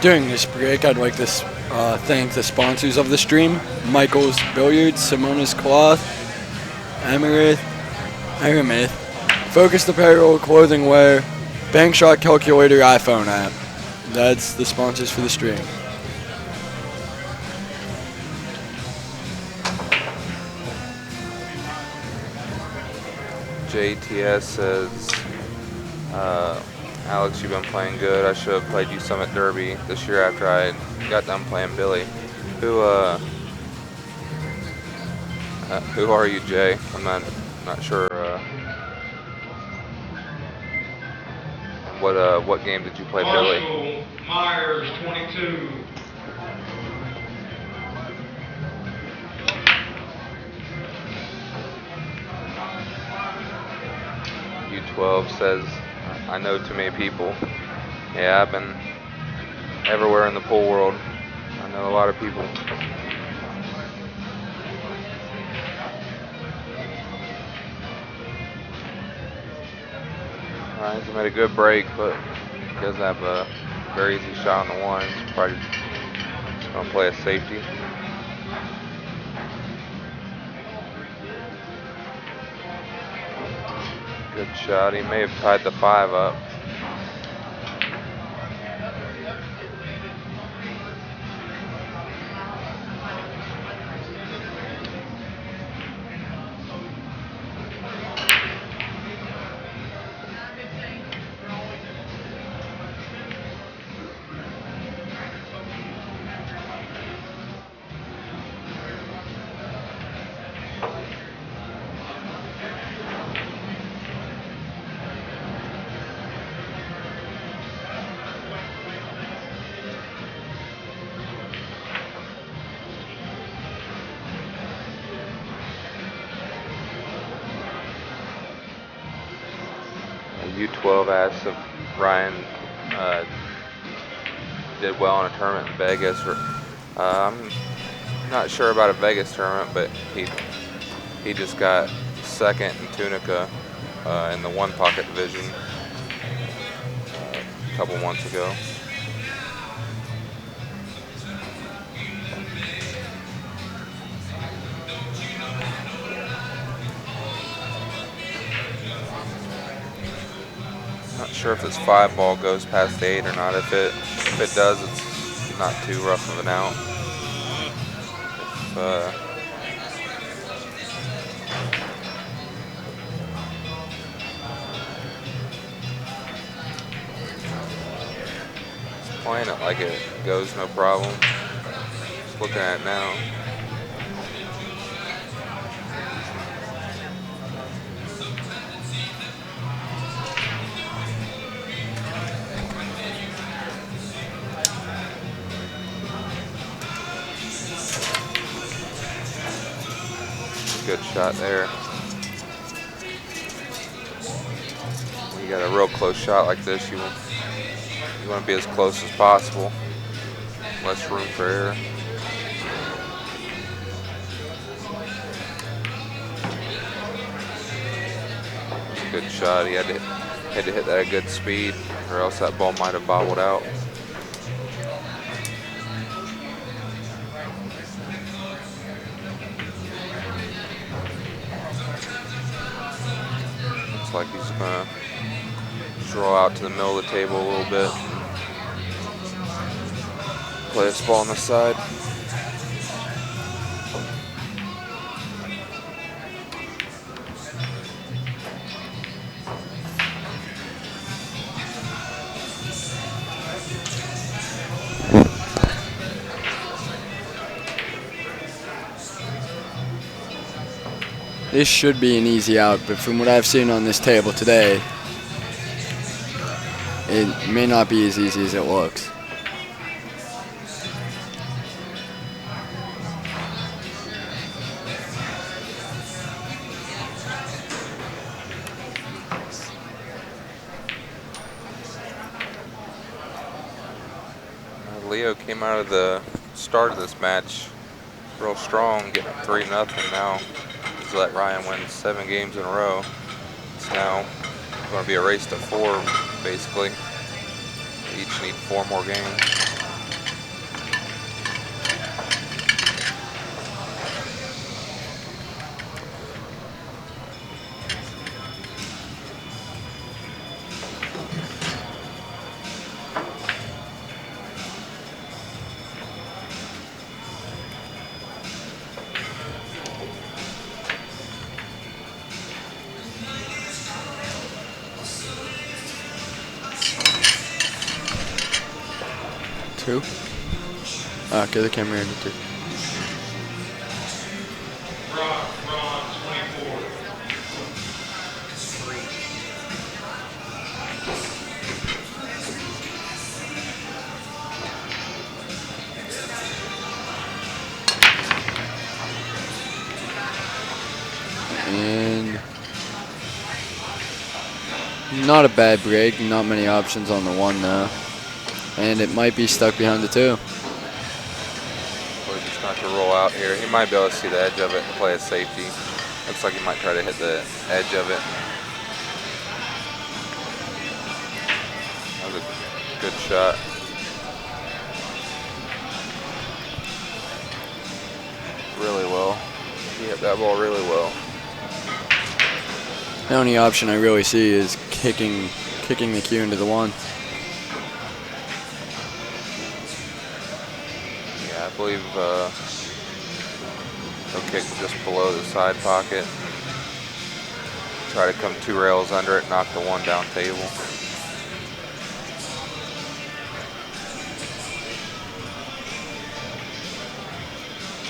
During this break, I'd like to thank the sponsors of the stream: Michael's Billiards, Simona's Cloth, Aramith, Focused Apparel, Clothing Wear, Bank Shot Calculator iPhone app. That's the sponsors for the stream. JTS says, Alex, you've been playing good. I should have played you some at Derby this year after I got done playing Billy. Who are you, Jay? I'm not sure. What game did you play Billy? Marshall Myers, 22. U12 says, I know too many people. Yeah, I've been everywhere in the pool world. I know a lot of people. Ryan's made a good break, but he doesn't have a very easy shot on the one. He's probably just going to play a safety. Good shot. He may have tied the 5 up. U12 asked if Ryan did well in a tournament in Vegas. I'm not sure about a Vegas tournament, but he just got second in Tunica in the one pocket division a couple months ago. Not sure if this 5-ball goes past the 8 or not. If it does, it's not too rough of an out. If playing it like it goes, no problem. Just looking at it now. Good shot there. When you got a real close shot like this, you want to be as close as possible. Less room for error. Good shot. He had to hit that at good speed, or else that ball might have bobbled out. Looks like he's gonna draw out to the middle of the table a little bit. Play this ball on the side. This should be an easy out, but from what I've seen on this table today, it may not be as easy as it looks. Leo came out of the start of this match real strong, getting 3-0 now. He's let Ryan win 7 games in a row. It's now going to be a race to 4, basically. Each need 4 more games. Two? Okay, the camera ended too. Ron, 24. And not a bad break, not many options on the 1 now. And it might be stuck behind the 2. We're just not to roll out here. He might be able to see the edge of it and play a safety. Looks like he might try to hit the edge of it. That was a good shot. Really well. He hit that ball really well. The only option I really see is kicking the cue into the 1. Yeah, I believe he'll kick just below the side pocket. Try to come 2 rails under it, knock the 1 down table.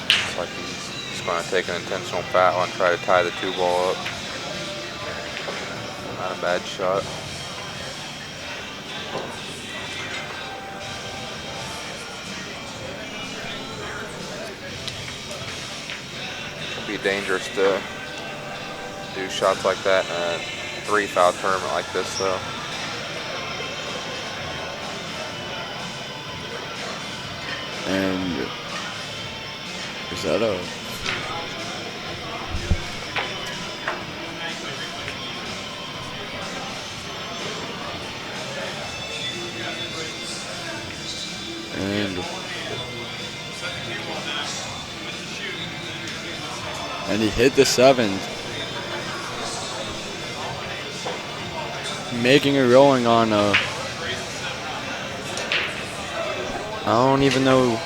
Looks like he's going to take an intentional fat one, try to tie the 2 ball up. Not a bad shot. Be dangerous to do shots like that in a 3 foul tournament like this, though. And is that a... And he hit the 7. Making a rolling on a... I don't even know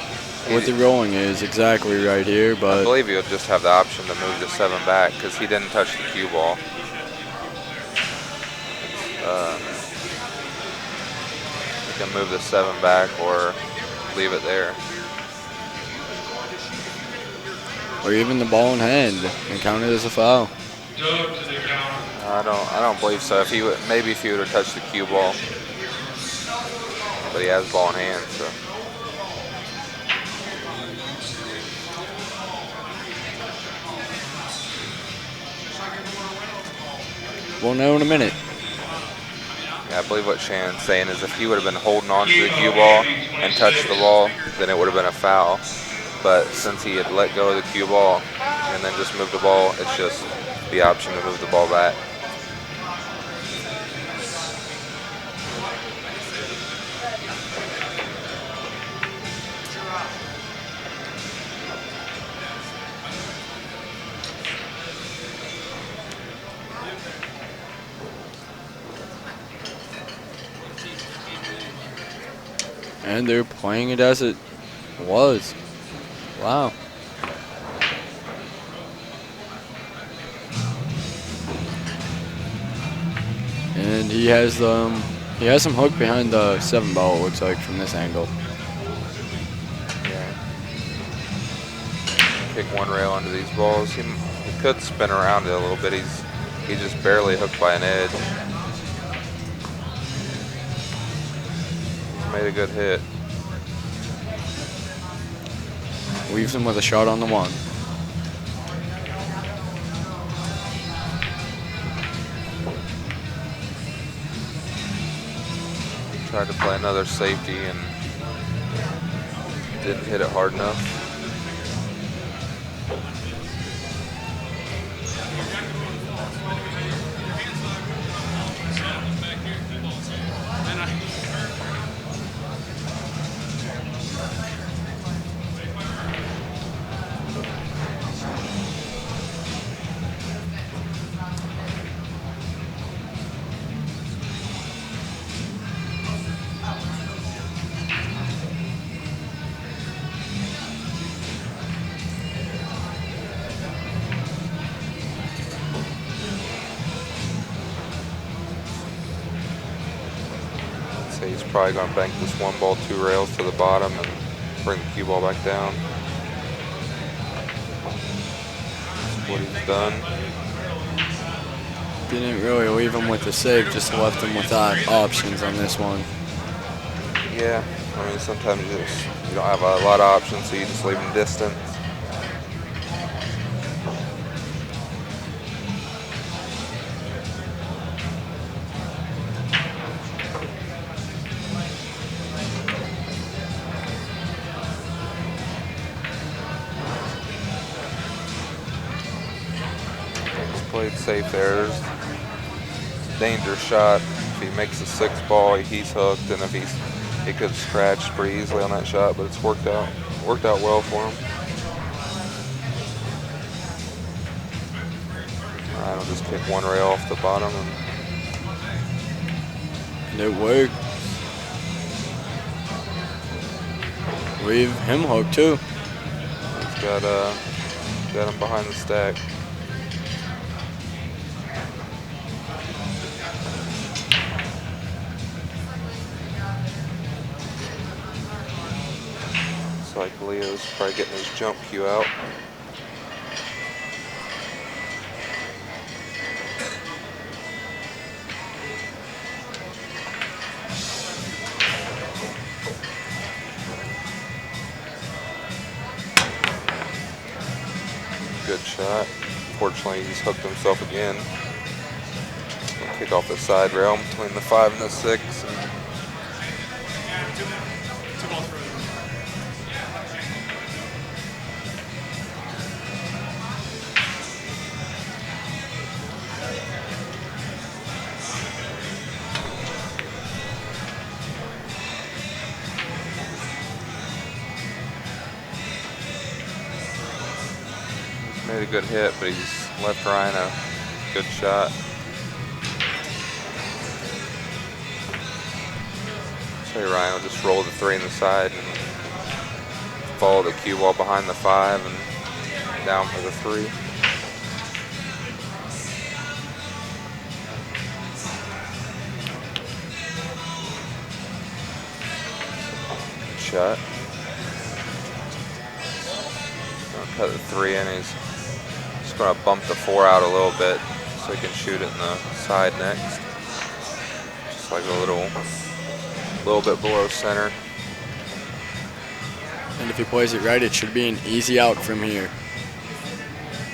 what the rolling is exactly right here, I but... believe he'll just have the option to move the 7 back because he didn't touch the cue ball. He can move the 7 back or leave it there. Or even the ball in hand and count it as a foul. Dub to the counter. I don't believe so. If he would, maybe if he would have touched the cue ball, but he has ball in hand, so. We'll know in a minute. Yeah, I believe what Shannon's saying is if he would have been holding on to the cue ball and touched the ball, then it would have been a foul. But since he had let go of the cue ball and then just moved the ball, it's just the option to move the ball back. And they're playing it as it was. Wow. And he has him hooked behind the 7 ball, it looks like, from this angle. Yeah. Kick one rail into these balls. He could spin around it a little bit. He's just barely hooked by an edge. He's made a good hit. Leaves him with a shot on the 1. Tried to play another safety and didn't hit it hard enough. He's probably going to bank this 1 ball, 2 rails to the bottom and bring the cue ball back down. That's what he's done. Didn't really leave him with the save, just left him without options on this one. Yeah, I mean sometimes you don't have a lot of options, so you just leave him distant. Played safe there. There's a danger shot. If he makes a 6 ball, he's hooked, and if he could scratch pretty easily on that shot, but it's worked out well for him. All right, I'll just kick 1 rail off the bottom, And it worked. Leave him hooked too. he's got him behind the stack. Looks like Leo's probably getting his jump cue out. Good shot. Fortunately, he's hooked himself again. He'll kick off the side rail between the 5 and the 6. And made a good hit, but he's left Ryan a good shot. So Ryan will just roll the 3 in the side and follow the cue ball behind the 5 and down for the 3. Good shot. Gonna cut the 3 in. He's just gonna bump the 4 out a little bit so he can shoot it in the side next. Just like a little bit below center. And if he plays it right, it should be an easy out from here.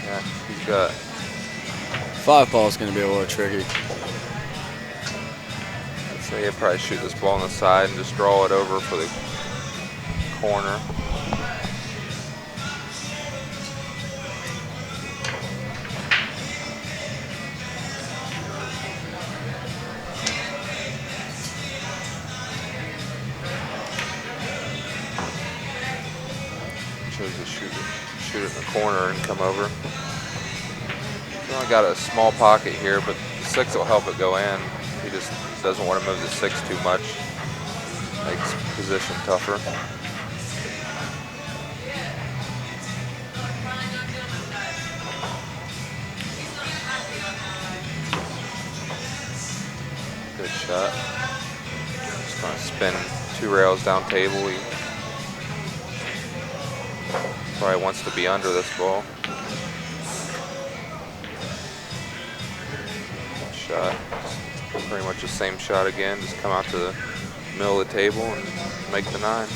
Yeah, he's got 5 ball is going to be a little tricky. So he'll probably shoot this ball on the side and just draw it over for the corner. Chose to shoot it in the corner and come over. He's only got a small pocket here, but the 6 will help it go in. He just doesn't want to move the 6 too much. Makes position tougher. Good shot. Just gonna spin 2 rails down table. He probably wants to be under this ball. Good shot. Pretty much the same shot again. Just come out to the middle of the table and make the 9.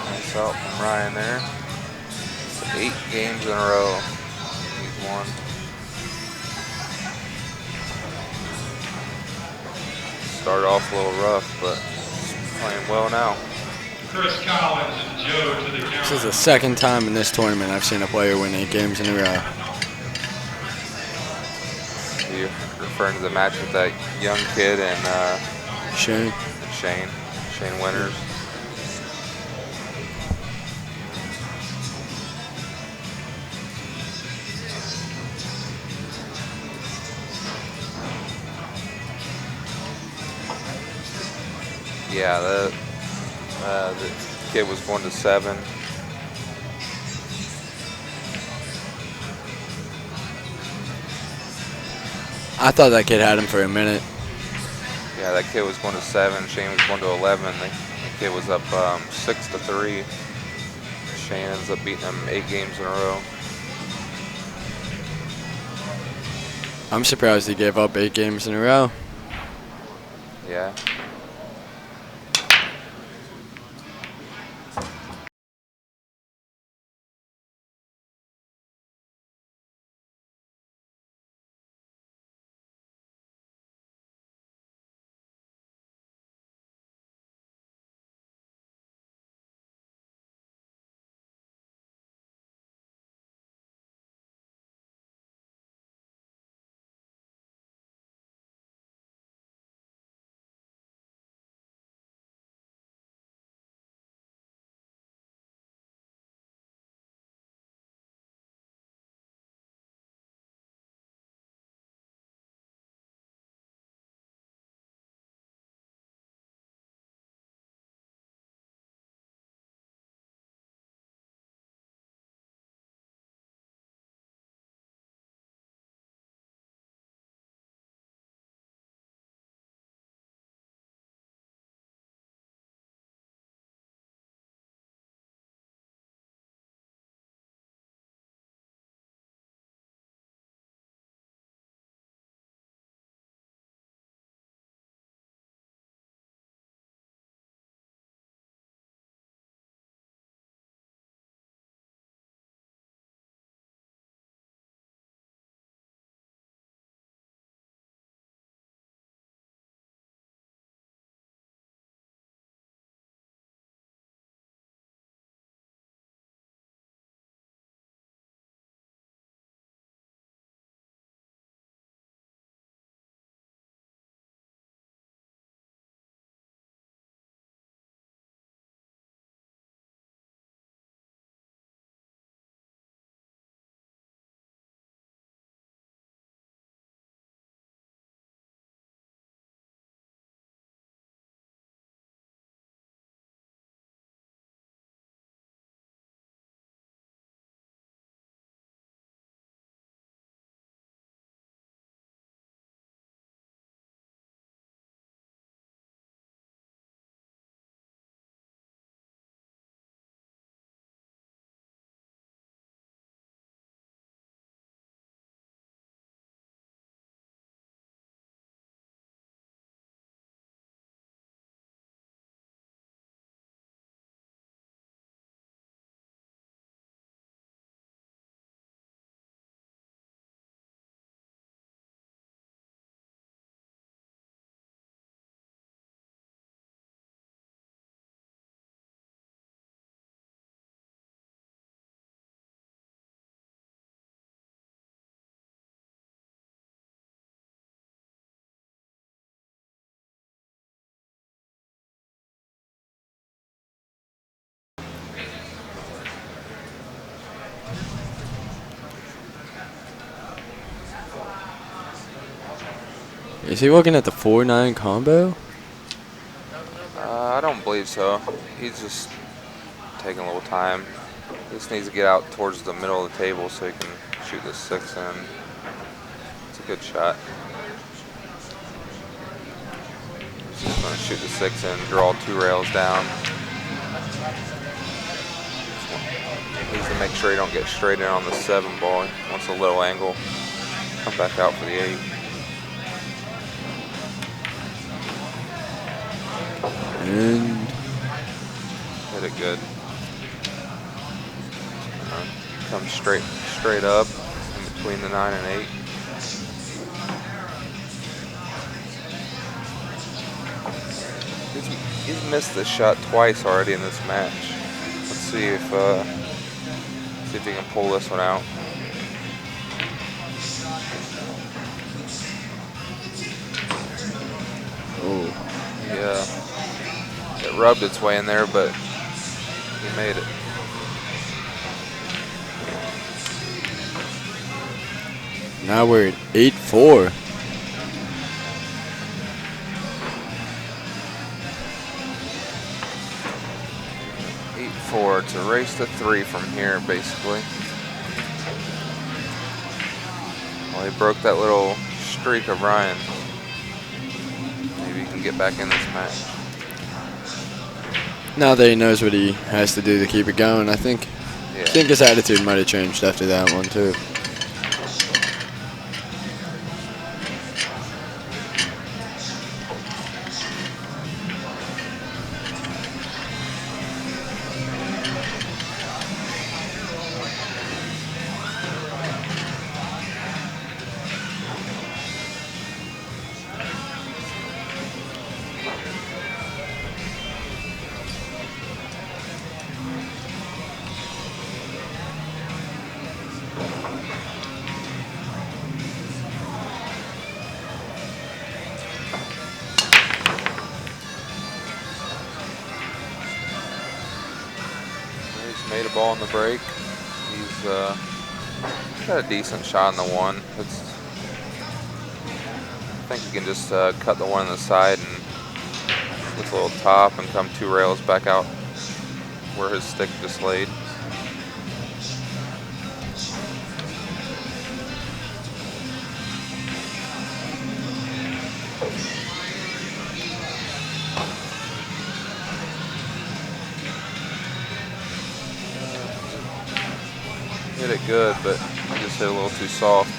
Nice out from Ryan there. 8 games in a row. He's won. Started off a little rough, but playing well now. Chris Collins and Joe to the This is counter. the second time in this tournament I've seen a player win 8 games in a row. You referring to the match with that young kid and Shane. Shane Winters. Yeah, the kid was going to 7. I thought that kid had him for a minute. Yeah, that kid was going to 7. Shane was going to 11. The kid was up 6-3. Shane ends up beating him 8 games in a row. I'm surprised he gave up 8 games in a row. Yeah. Is he looking at the 4-9 combo? I don't believe so. He's just taking a little time. He just needs to get out towards the middle of the table so he can shoot the 6 in. It's a good shot. He's just going to shoot the 6 in, draw 2 rails down. Needs to make sure he don't get straight in on the 7 ball. He wants a little angle. Come back out for the 8. And Hit it good. Come straight up in between the 9 and 8. He's missed this shot twice already in this match. Let's see if he can pull this one out. oh, Yeah, it rubbed its way in there, but he made it. now we're at 8-4. It's a race to 3 from here, basically. Well, he broke that little streak of Ryan. Maybe he can get back in this match. Now that he knows what he has to do to keep it going, I think his attitude might have changed after that one too. Made a ball on the break. He's got a decent shot on the 1. I think he can just cut the 1 on the side and with a little top and come 2 rails back out where his stick just laid. Hit it good, but he just hit a little too soft.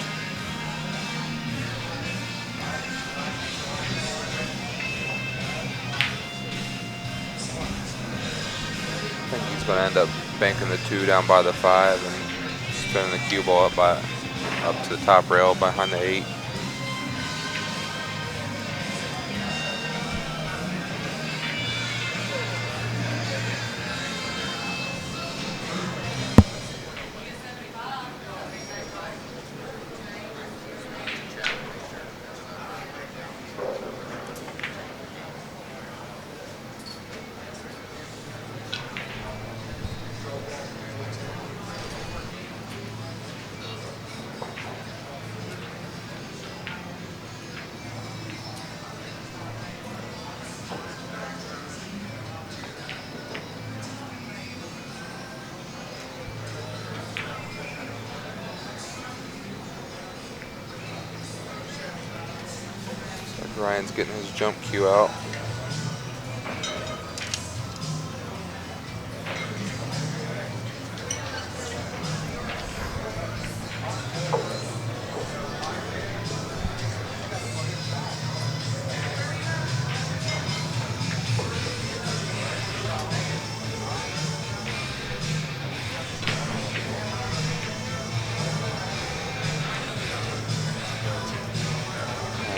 I think he's going to end up banking the 2 down by the 5 and spinning the cue ball up to the top rail behind the 8. Ryan's getting his jump cue out.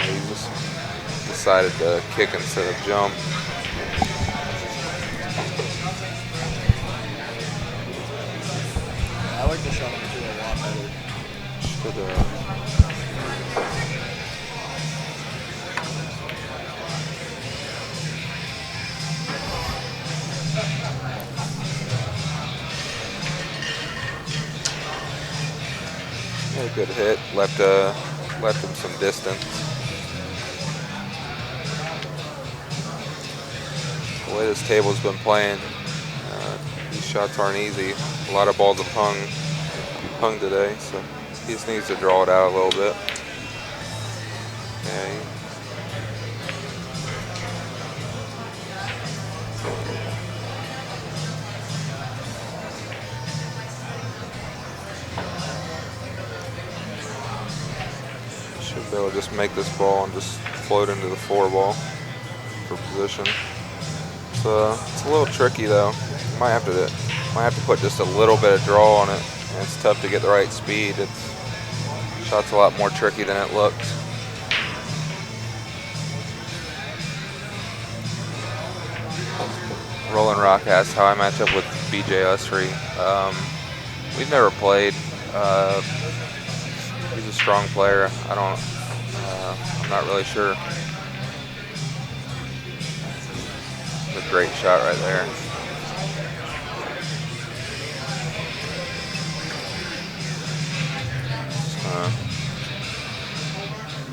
He just decided to kick instead of jump. I like the shot on the 2 a lot better. Should a good hit, left him some distance. the way this table's been playing, these shots aren't easy. A lot of balls have hung today, so he just needs to draw it out a little bit. Yeah, should be able to just make this ball and just float into the 4 ball for position. It's a little tricky though. You might have to put just a little bit of draw on it. And it's tough to get the right speed. Shot's a lot more tricky than it looks. Roland Rock asked how I match up with BJ Usry. We've never played. He's a strong player. I'm not really sure. It's a great shot right there.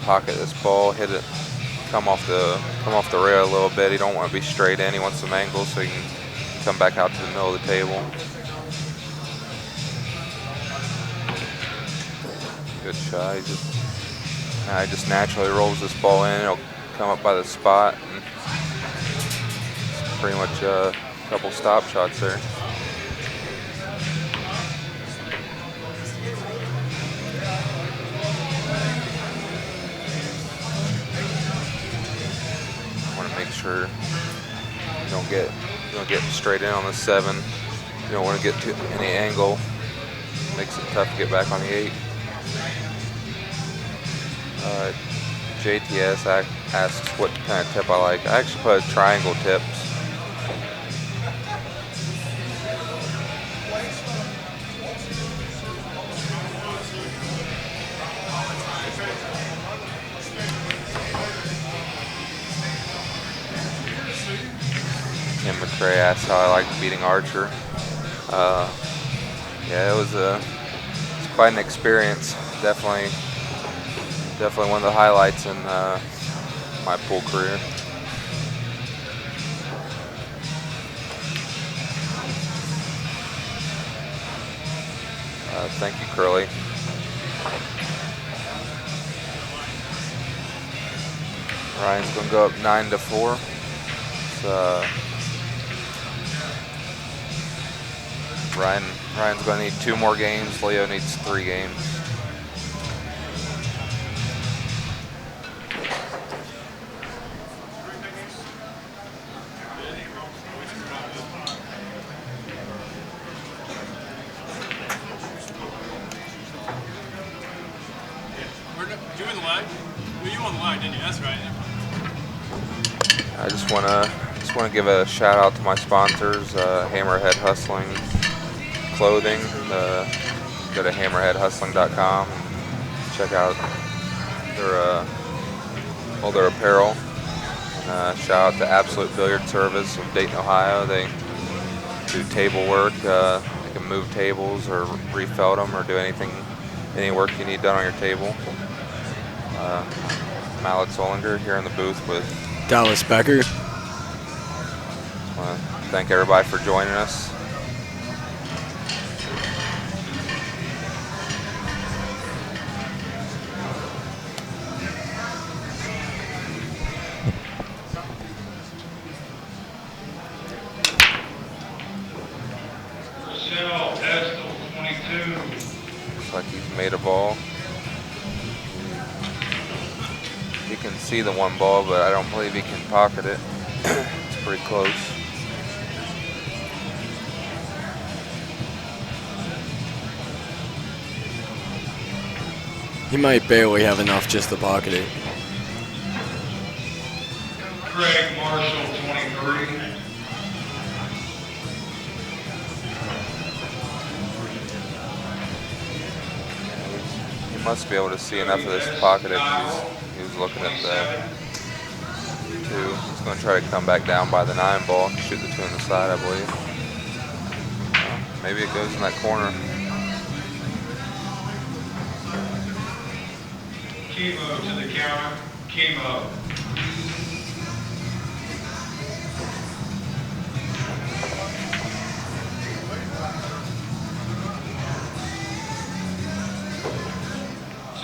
Pocket this ball, hit it, come off the rail a little bit. He don't want to be straight in. He wants some angles so he can come back out to the middle of the table. Good shot. He just naturally rolls this ball in. It'll come up by the spot. And pretty much a couple stop shots there. Make sure you don't get straight in on the 7. You don't want to get to any angle. Makes it tough to get back on the 8. JTS asks what kind of tip I like. I actually put triangle tips. Tim McCray asked how I like beating Archer. Yeah, it's quite an experience. Definitely one of the highlights in my pool career. Thank you, Curly. Ryan's gonna go up 9-4. Ryan's going to need 2 more games. Leo needs 3 games. We're doing the line? Well, you on the line, didn't you? That's right. I just want to give a shout out to my sponsors, Hammerhead Hustling Clothing. Go to hammerheadhustling.com and check out all their apparel. And, shout out to Absolute Billiard Service of Dayton, Ohio. They do table work. They can move tables or refelt them or do any work you need done on your table. Mallet Solinger here in the booth with Dallas Becker. I want to thank everybody for joining us. Michelle Estel, 22. Looks like he's made a ball. He can see the 1 ball, but I don't believe he can pocket it. It's pretty close. He might barely have enough just to pocket it. Craig Marshall, 23. He must be able to see enough of this to pocket it. He was looking at the 2. He's going to try to come back down by the 9 ball, shoot the 2 on the side, I believe. Maybe it goes in that corner. Chemo to the counter. Chemo.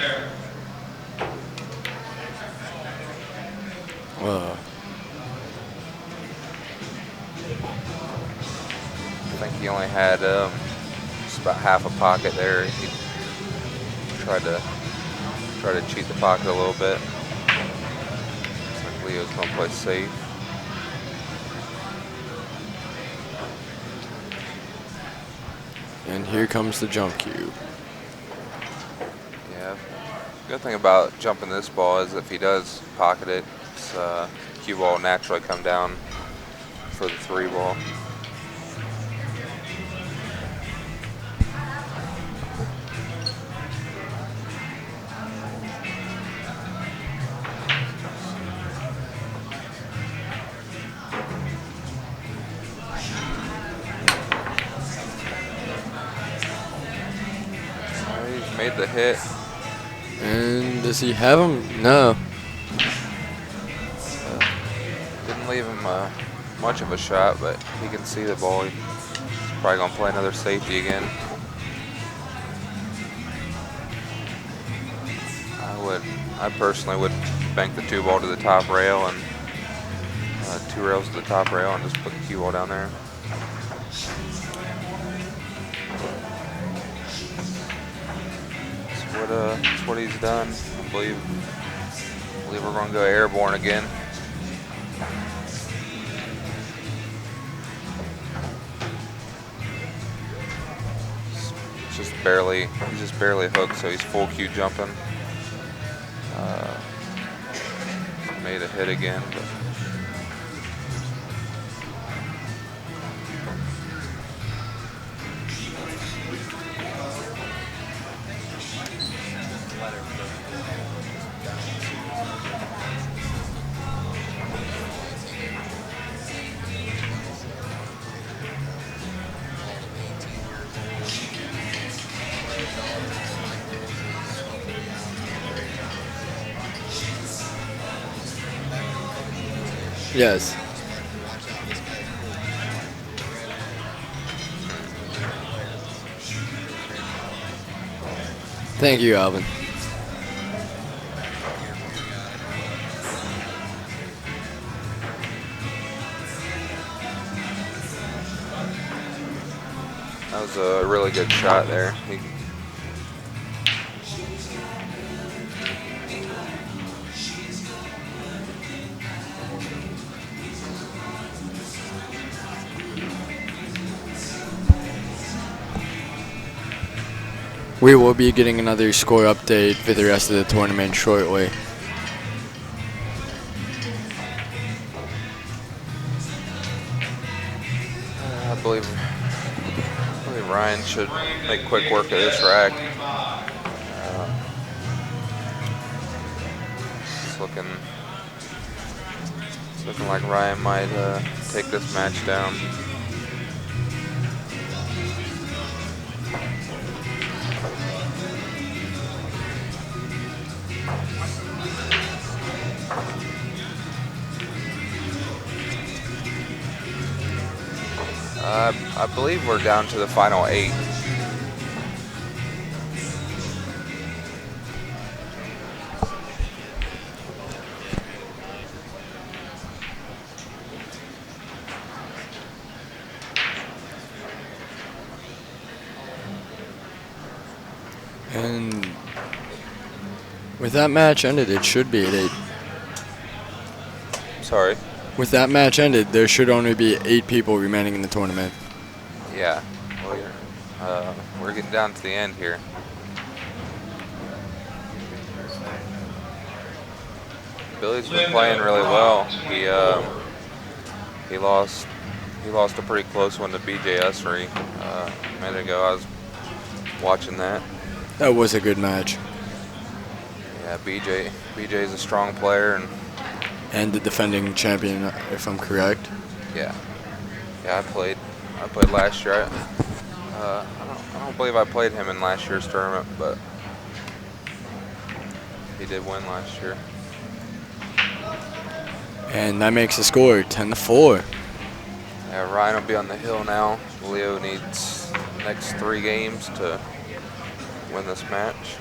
pair. I think he only had just about half a pocket there. He tried to cheat the pocket a little bit. Looks like Leo's gonna play safe. And here comes the jump cue. Yeah. Good thing about jumping this ball is if he does pocket it, cue ball will naturally come down for the 3 ball. He's made the hit. And does he have him? No. Didn't leave him much of a shot, but he can see the ball. He's probably gonna play another safety again. I personally would bank the 2 ball to the top rail and 2 rails to the top rail and just put the cue ball down there. That's what he's done. I believe we're gonna go airborne again. He's just barely hooked, so he's full cue jumping. Made a hit again, but Yes. Thank you, Alvin. that was a really good shot there. We will be getting another score update for the rest of the tournament shortly. I believe Ryan should make quick work of this rack. It's looking like Ryan might take this match down. I believe we're down to the final 8. And with that match ended, it should be at 8. Sorry. With that match ended, there should only be 8 people remaining in the tournament. Yeah. Well, we're getting down to the end here. Billy's been playing really well. He lost a pretty close one to BJS a minute ago. I was watching that. That was a good match. Yeah, BJ's a strong player And the defending champion, if I'm correct. Yeah, I played last year. I don't believe I played him in last year's tournament, but he did win last year. And that makes the score 10-4. Yeah, Ryan will be on the hill now. Leo needs the next 3 games to win this match.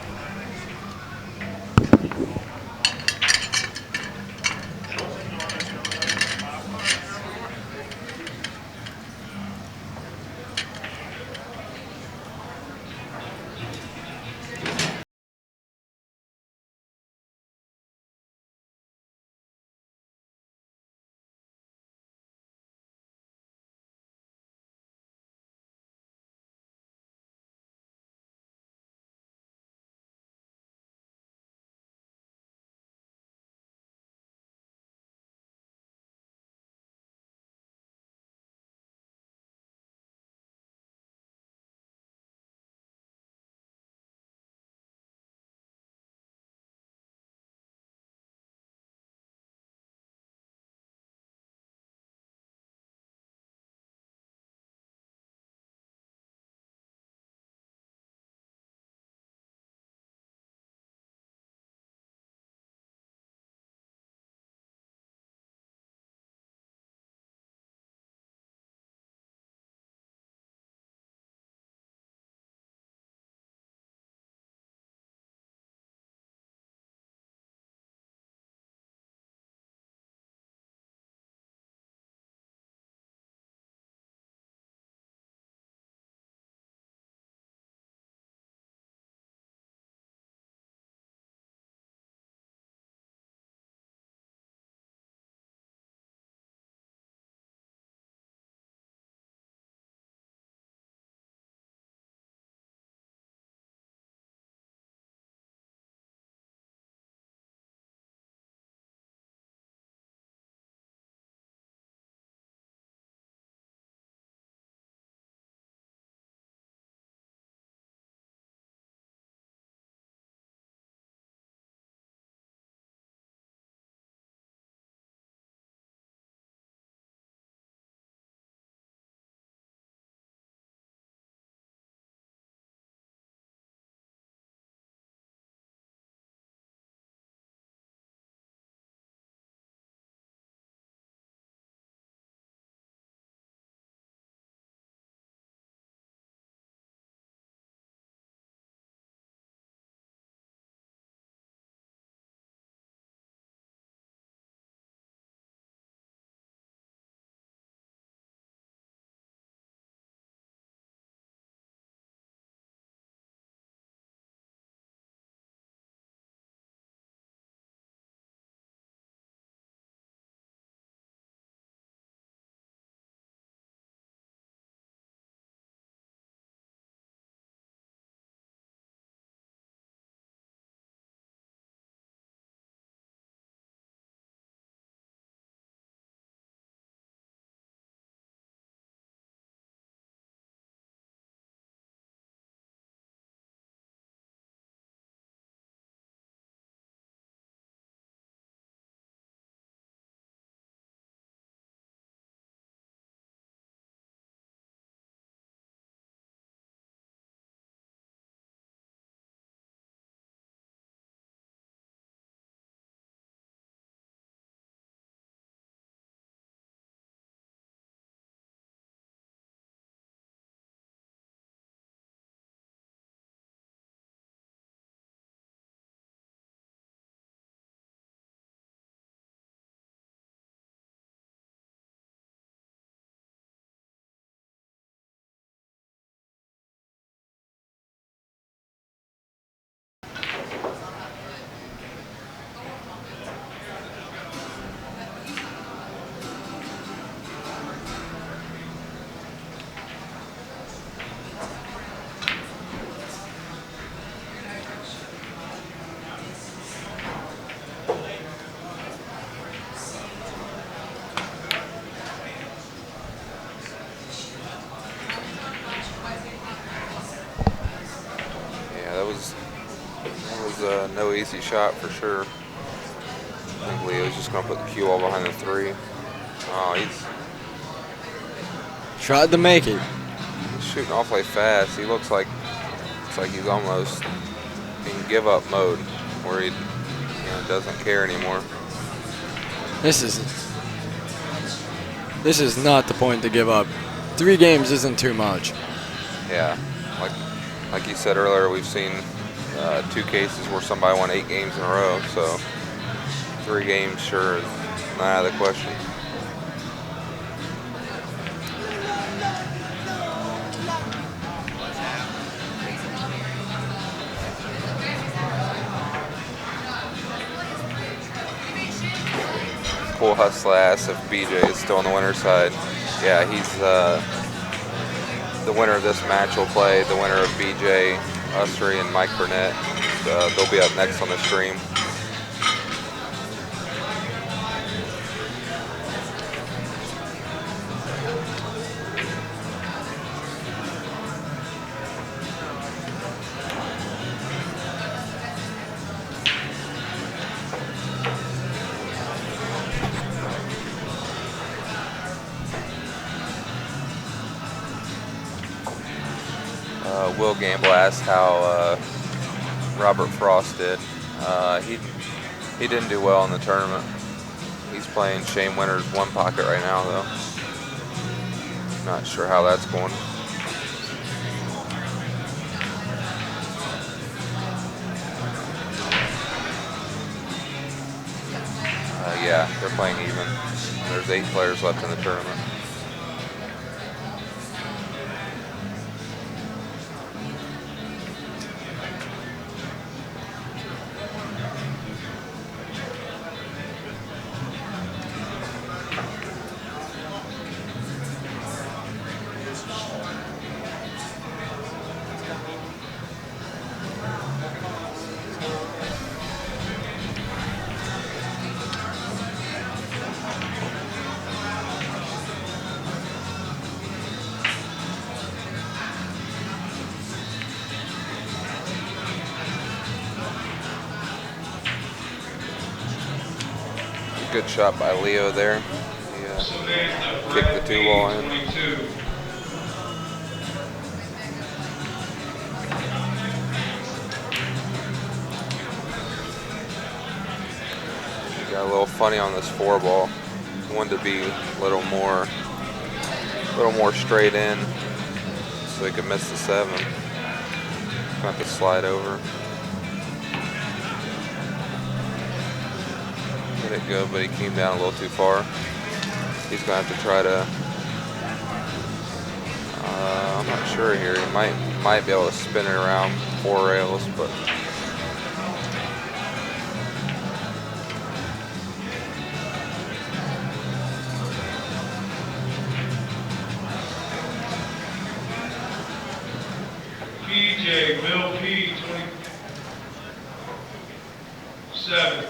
no easy shot for sure. I think Leo's just going to put the cue ball behind the 3. Oh, he's Tried to make it. shooting awfully fast. He looks like he's almost in give-up mode, where he doesn't care anymore. This is not the point to give up. 3 games isn't too much. Yeah, like you said earlier, we've seen 2 cases where somebody won 8 games in a row. So 3 games sure is not out of the question. Cool hustle ass if BJ is still on the winner's side. Yeah, he's the winner of this match will play the winner of BJ Usry and Mike Burnett. They'll be up next on the stream. Will Gamble asked how Robert Frost did. He didn't do well in the tournament. He's playing Shane Winter's one pocket right now, though. Not sure how that's going. Yeah, they're playing even. There's 8 players left in the tournament. Good shot by Leo there. He kicked the 2 ball in. He got a little funny on this 4 ball. Wanted to be a little more straight in, so he could miss the 7. Gonna have to slide over. Hit it good, but he came down a little too far. He's gonna have to try to. I'm not sure here. He might be able to spin it around 4 rails, but. PJ Will P 27.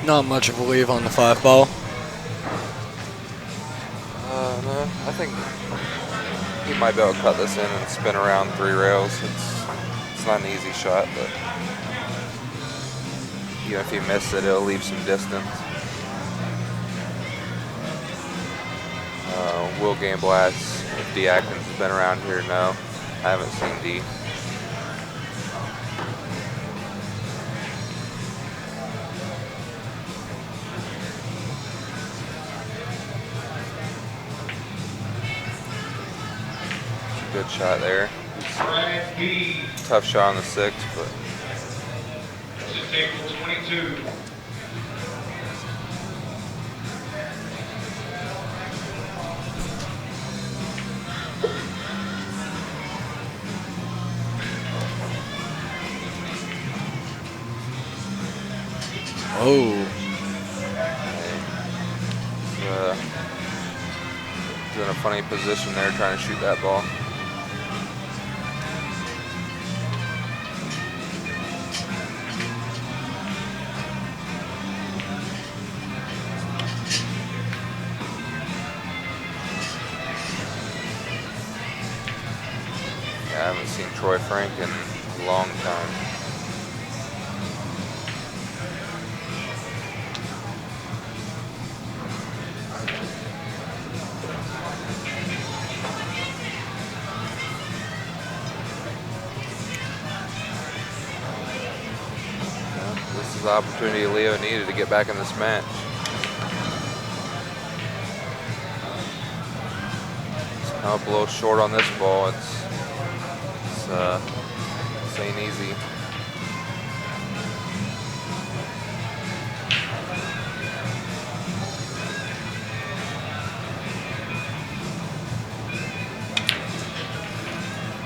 Not much of a leave on the 5 ball. No, I think he might be able to cut this in and spin around 3 rails. It's not an easy shot, but even if he missed it, it'll leave some distance. Will Gamble asks if D. Atkins has been around here. No, I haven't seen D. Good shot there. Tough shot on the 6, but table 22. Oh. He's in a funny position there trying to shoot that ball. Yeah, I haven't seen Troy Frank in a long time. This is the opportunity Leo needed to get back in this match. He's come up a little short on this ball. This ain't easy.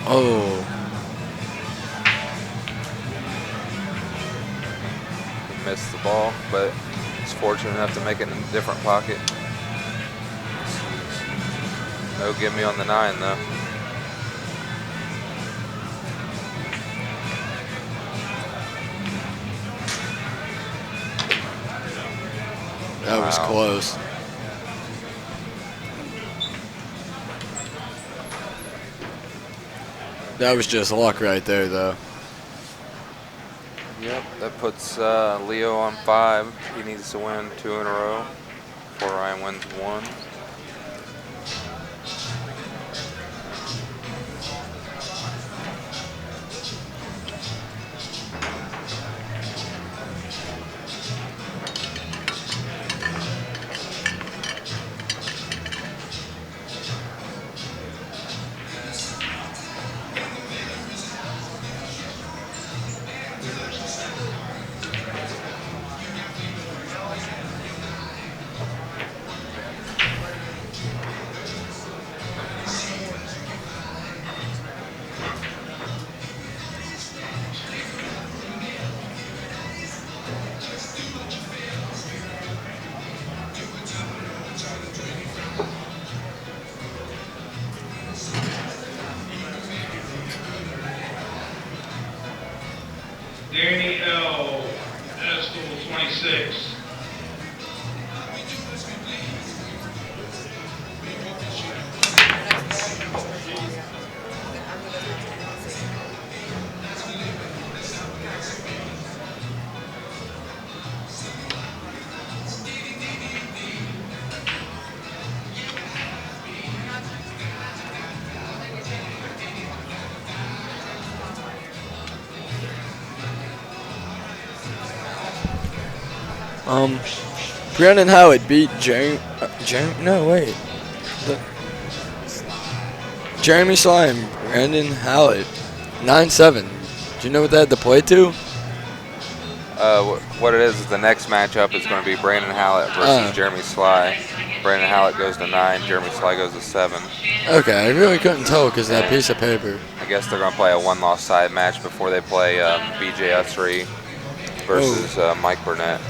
Oh. He missed the ball, but he's fortunate enough to make it in a different pocket. No give me on the 9 though. That was Wow. close. That was just luck right there, though. Yep, that puts Leo on 5. He needs to win 2 in a row before Ryan wins 1. Danny L. Estel 26. Brandon Howard beat Jeremy Sly and Brandon Howard 9-7. Do you know what they had to play to? What it is the next matchup is going to be Brandon Hallett versus Jeremy Sly. Brandon Hallett goes to 9, Jeremy Sly goes to 7. Okay, I really couldn't tell because of that piece of paper. I guess they're going to play a one-loss side match before they play BJ Usry versus Mike Burnett.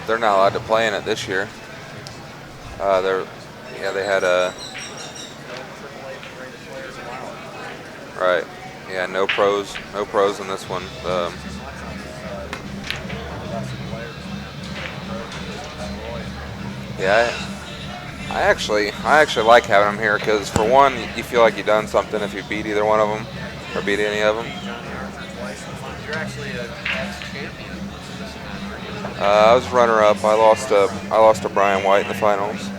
they're not allowed to play in it this year. They had a right. Yeah, no pros in this one. Yeah, I actually like having them here because for one, you feel like you've done something if you beat either one of them or beat any of them. You're actually a ex-champion. I was runner-up. I lost to Brian White in the finals,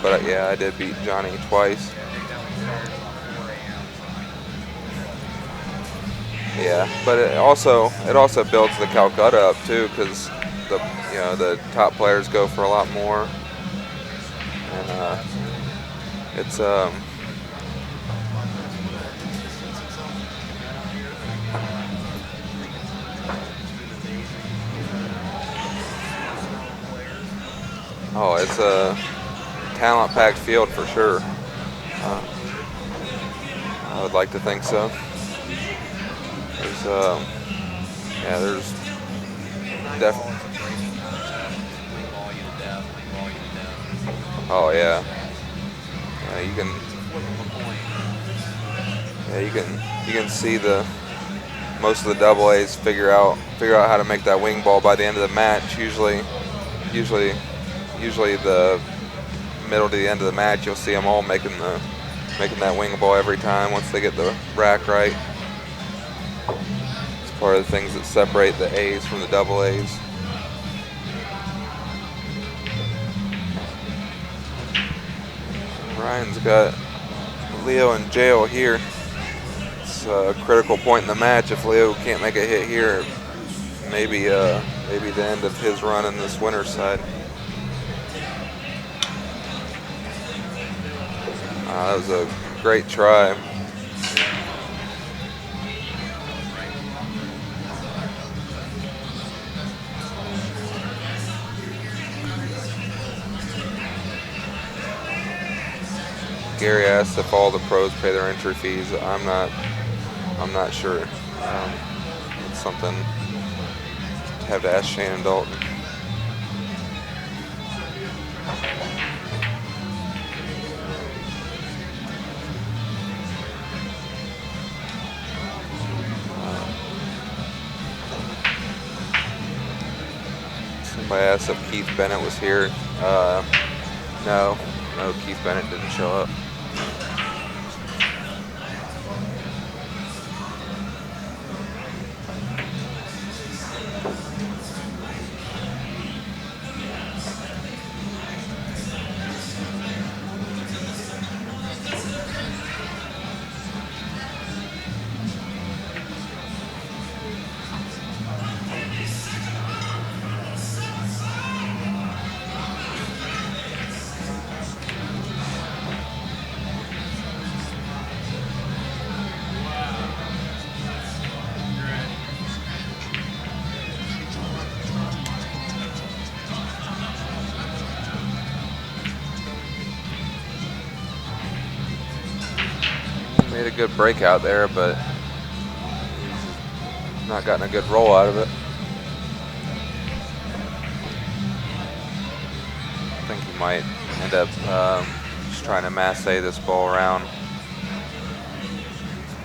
but yeah, I did beat Johnny twice. Yeah, but it also builds the Calcutta up too, because the top players go for a lot more, and it's it's a talent-packed field for sure. I would like to think so. There's definitely. Oh yeah. You can see most of the double A's figure out how to make that wing ball by the end of the match. Usually the middle to the end of the match, you'll see them all making that wing ball every time once they get the rack right. It's part of the things that separate the A's from the double A's. Ryan's got Leo in jail here. It's a critical point in the match. If Leo can't make a hit here, maybe the end of his run in this winner's side. That was a great try. Gary asked if all the pros pay their entry fees. I'm not sure. It's something to have to ask Shannon Dalton. Somebody asked if Keith Bennett was here. No, Keith Bennett didn't show up. Made a good breakout there, but not gotten a good roll out of it. I think he might end up just trying to masse this ball around.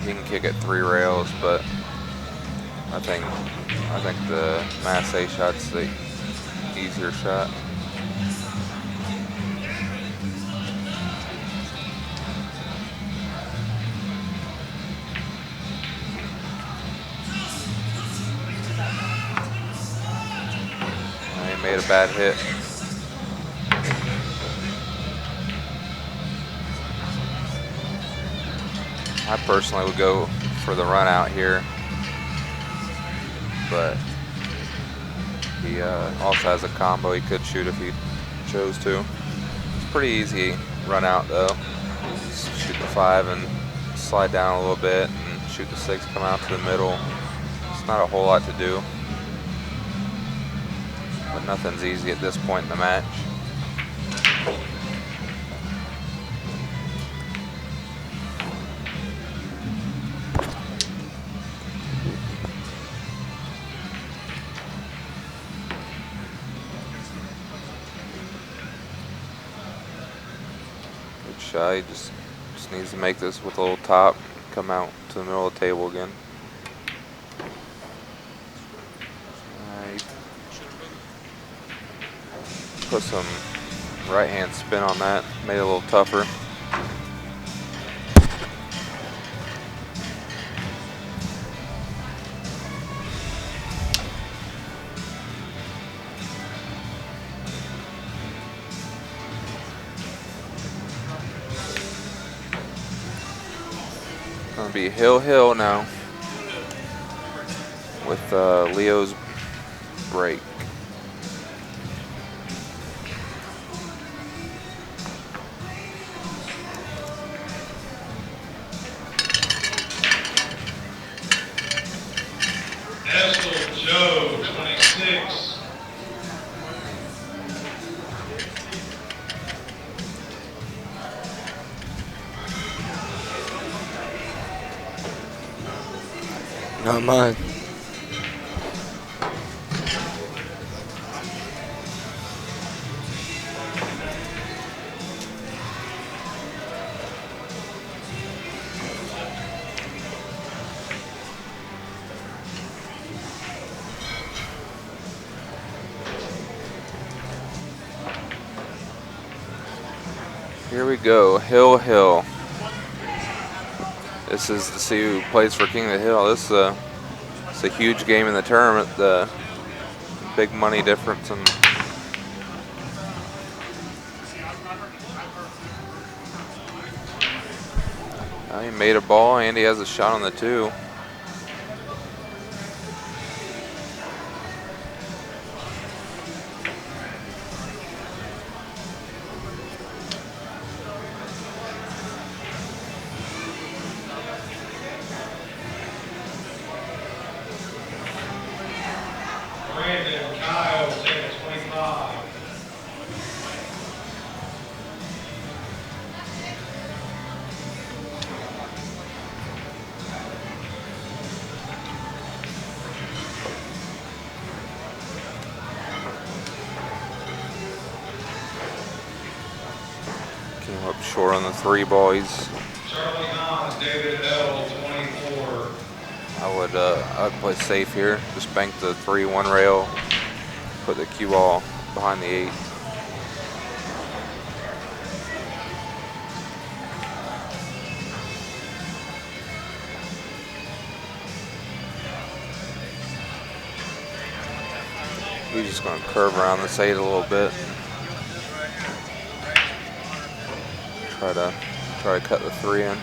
He can kick it 3 rails, but I think the masse shot's the easier shot. Made a bad hit. I personally would go for the run out here, but he also has a combo he could shoot if he chose to. It's pretty easy run out though. Just shoot the 5 and slide down a little bit and shoot the 6, come out to the middle. It's not a whole lot to do. But nothing's easy at this point in the match. shot. He just needs to make this with a little top, come out to the middle of the table again. Alright. Put some right hand spin on that, made it a little tougher. Gonna be hill now with Leo's break. Joe, 26. Not mine. Here we go, Hill. This is to see who plays for King of the Hill. This is it's a huge game in the tournament. The big money difference. And he made a ball. Andy has a shot on the 2. Brandon Kyle, take 25. Came up short on the 3 ball. Charlie Hans, David L, 24. I would play safe here. Just bank the 3-1 rail, put the cue ball behind the 8. We're just going to curve around this 8 a little bit. Try to cut the 3 in.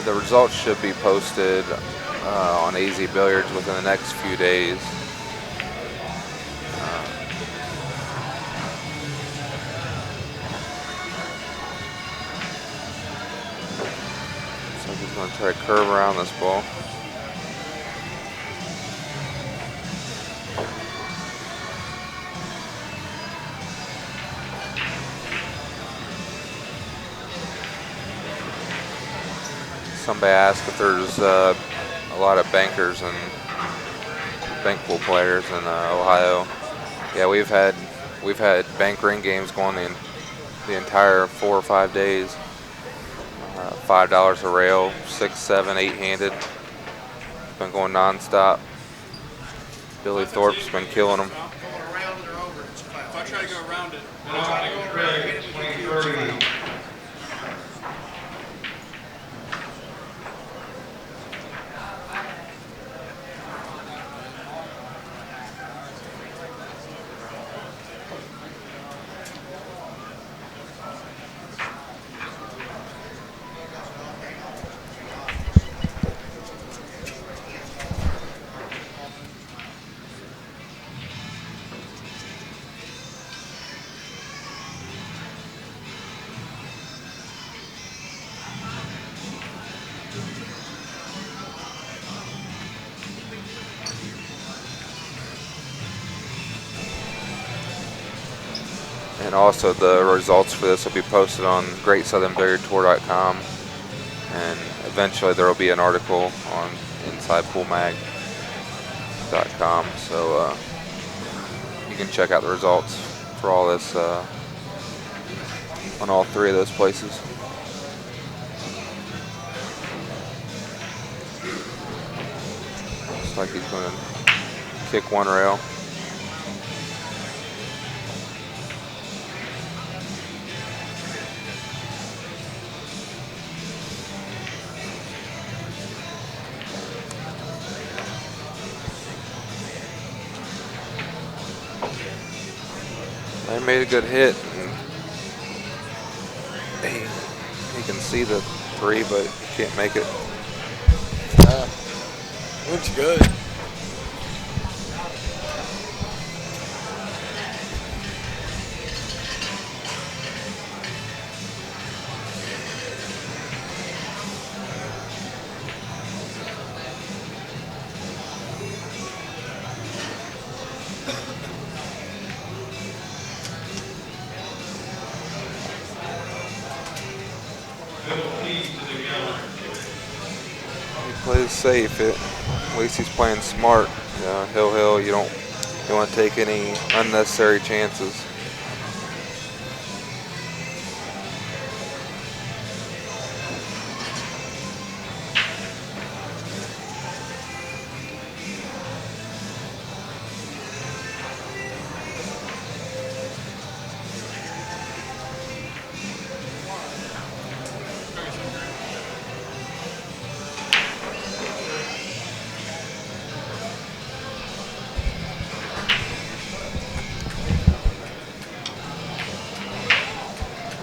The results should be posted on AZ Billiards within the next few days. So I'm just going to try to curve around this ball. Somebody asked if there's a lot of bankers and bank pool players in Ohio. Yeah, we've had bank ring games going the entire 4 or 5 days. $5 a rail, 6, 7, 8 handed. Been going nonstop. Billy Thorpe's been killing them. If I try to go Rob Craig, 2030. And also the results for this will be posted on GreatSouthernBilliardTour.com, and eventually there will be an article on InsidePoolMag.com, so you can check out the results for all this on all three of those places. Looks like he's going to kick one rail. They made a good hit. He can see the three, but he can't make it. Looks good. He plays safe. At least he's playing smart. Hill, you don't want to take any unnecessary chances.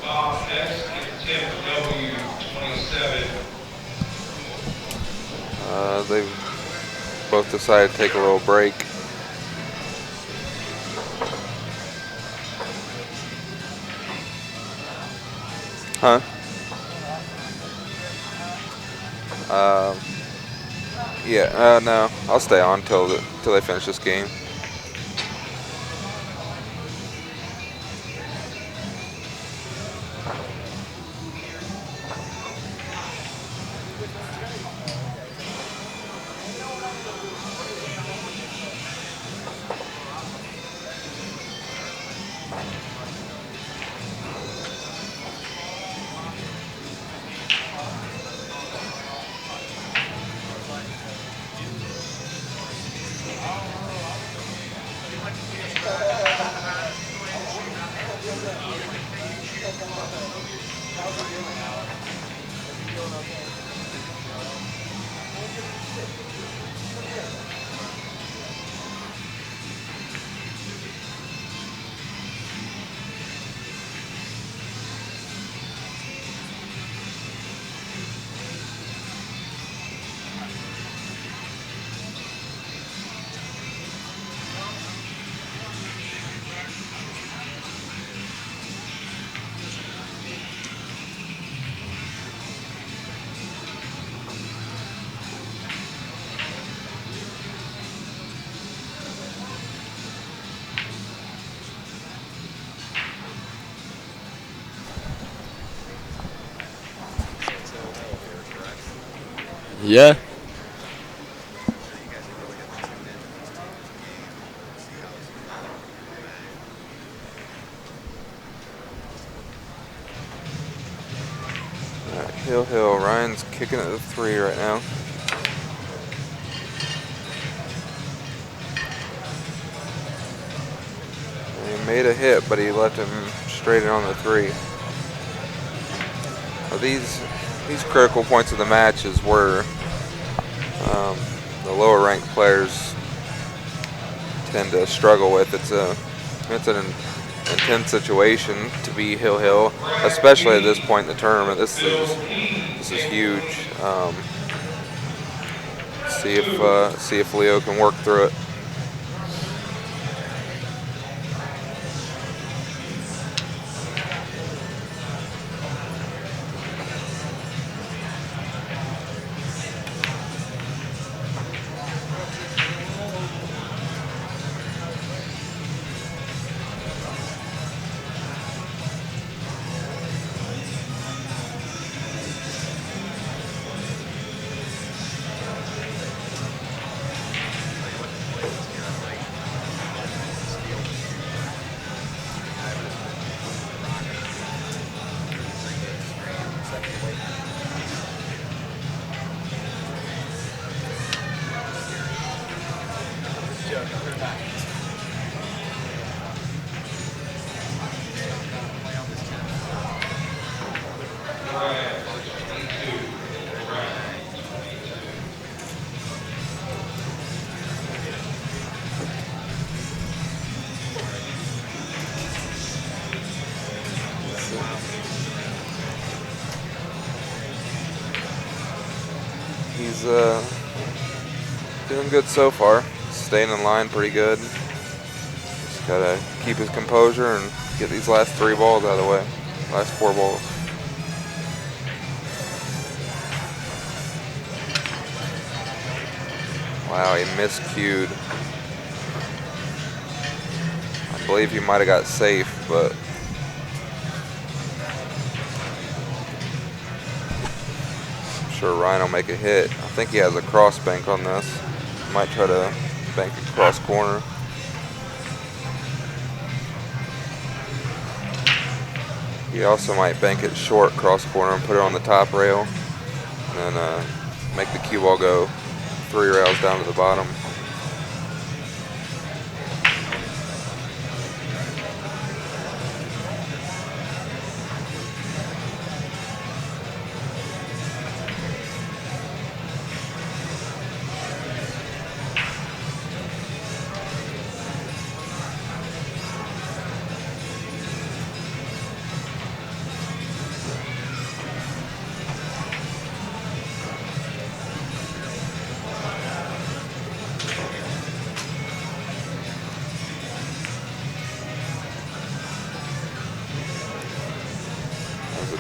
Bob S. and Tim W. 27. They both decided to take a little break. Huh? Yeah, no, I'll stay on till they finish this game. Yeah. Hill, Ryan's kicking at the three right now. He made a hit, but he left him straight in on the 3. These critical points of the match is where the lower ranked players tend to struggle with. It's an intense situation to be hill, especially at this point in the tournament. This is huge. See if Leo can work through it. He's doing good so far. Staying in line pretty good. Just gotta keep his composure and get these last 3 balls out of the way. Last 4 balls. Wow, he miscued. I believe he might have got safe, but I'm sure Ryan will make a hit. I think he has a cross bank on this. Might try to bank it cross corner. He also might bank it short cross corner and put it on the top rail, and then make the cue ball go 3 rails down to the bottom.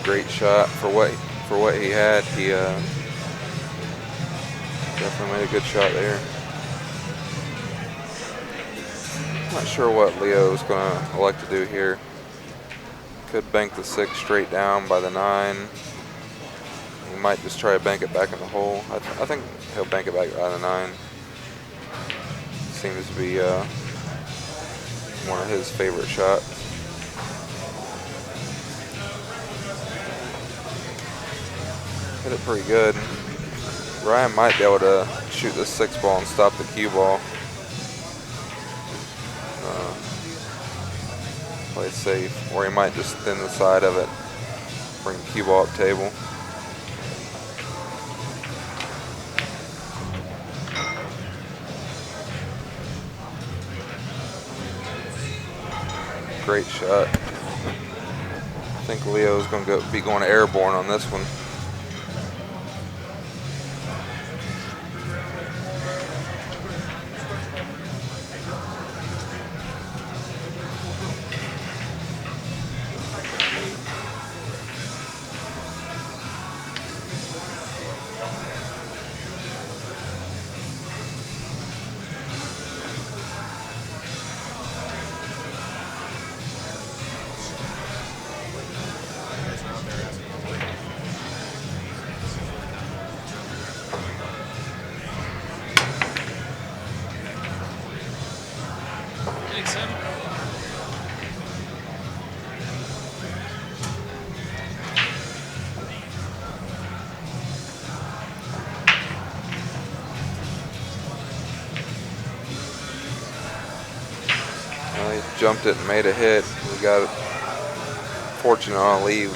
Great shot for what he had. He definitely made a good shot there. Not sure what Leo is going to elect to do here. Could bank the 6 straight down by the 9. He might just try to bank it back in the hole. I think he'll bank it back by the 9. Seems to be one of his favorite shots. Hit it pretty good. Ryan might be able to shoot the 6 ball and stop the cue ball. Play safe, or he might just thin the side of it, bring the cue ball up table. Great shot. I think Leo's going to be going airborne on this one. Well, he jumped it and made a hit. We got it fortunate on a leave.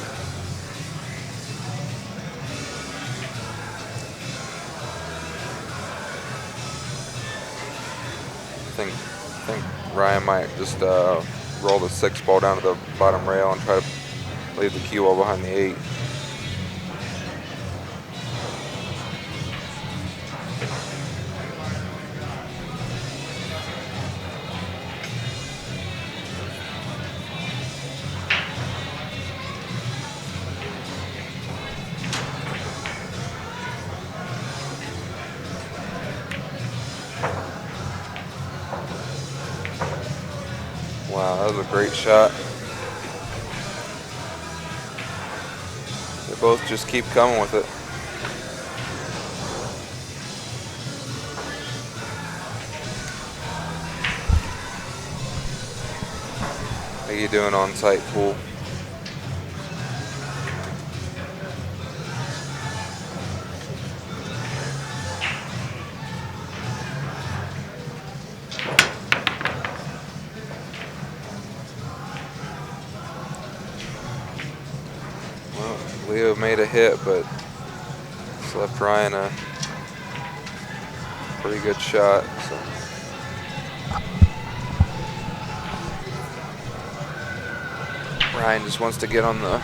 I think Ryan might just roll the 6 ball down to the bottom rail and try to leave the cue ball behind the 8. Wow, that was a great shot. They both just keep coming with it. How you doing on site, Pool? Well, Leo made a hit, but just left Ryan a pretty good shot. So. Ryan just wants to get on the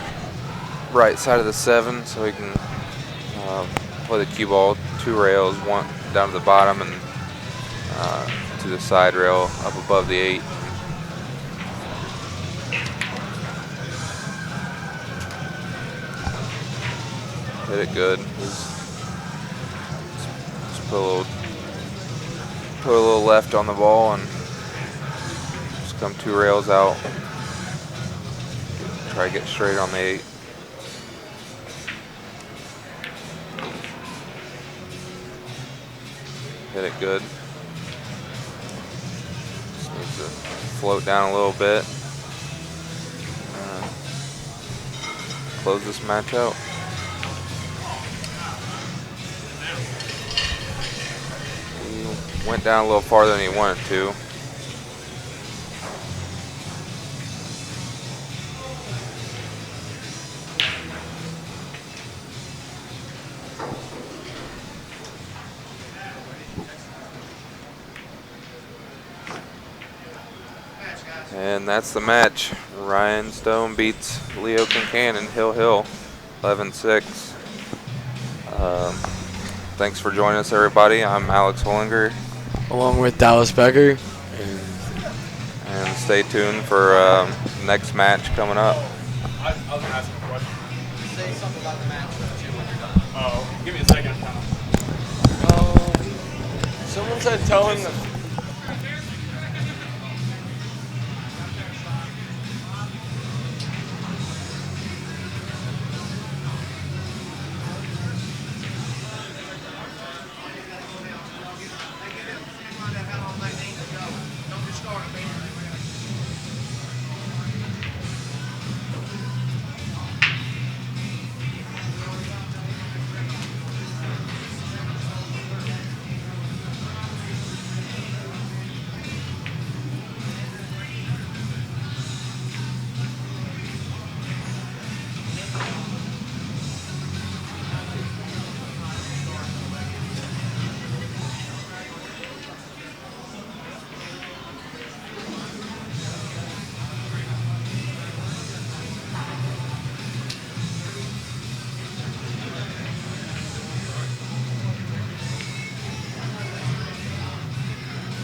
right side of the 7 so he can play the cue ball 2 rails, one down to the bottom and to the side rail up above the 8. Hit it good. Just put a little left on the ball and just come 2 rails out. Try to get straight on the 8. Hit it good. Just needs to float down a little bit. Close this match out. He went down a little farther than he wanted to. And that's the match. Ryan Stone beats Leo Kincannon, Hill, 11-6. Thanks for joining us, everybody. I'm Alex Hollinger. Along with Dallas Becker. And stay tuned for next match coming up. I was going to ask him a question. Say something about the match too when you're done. Oh, give me a second. Someone said tell him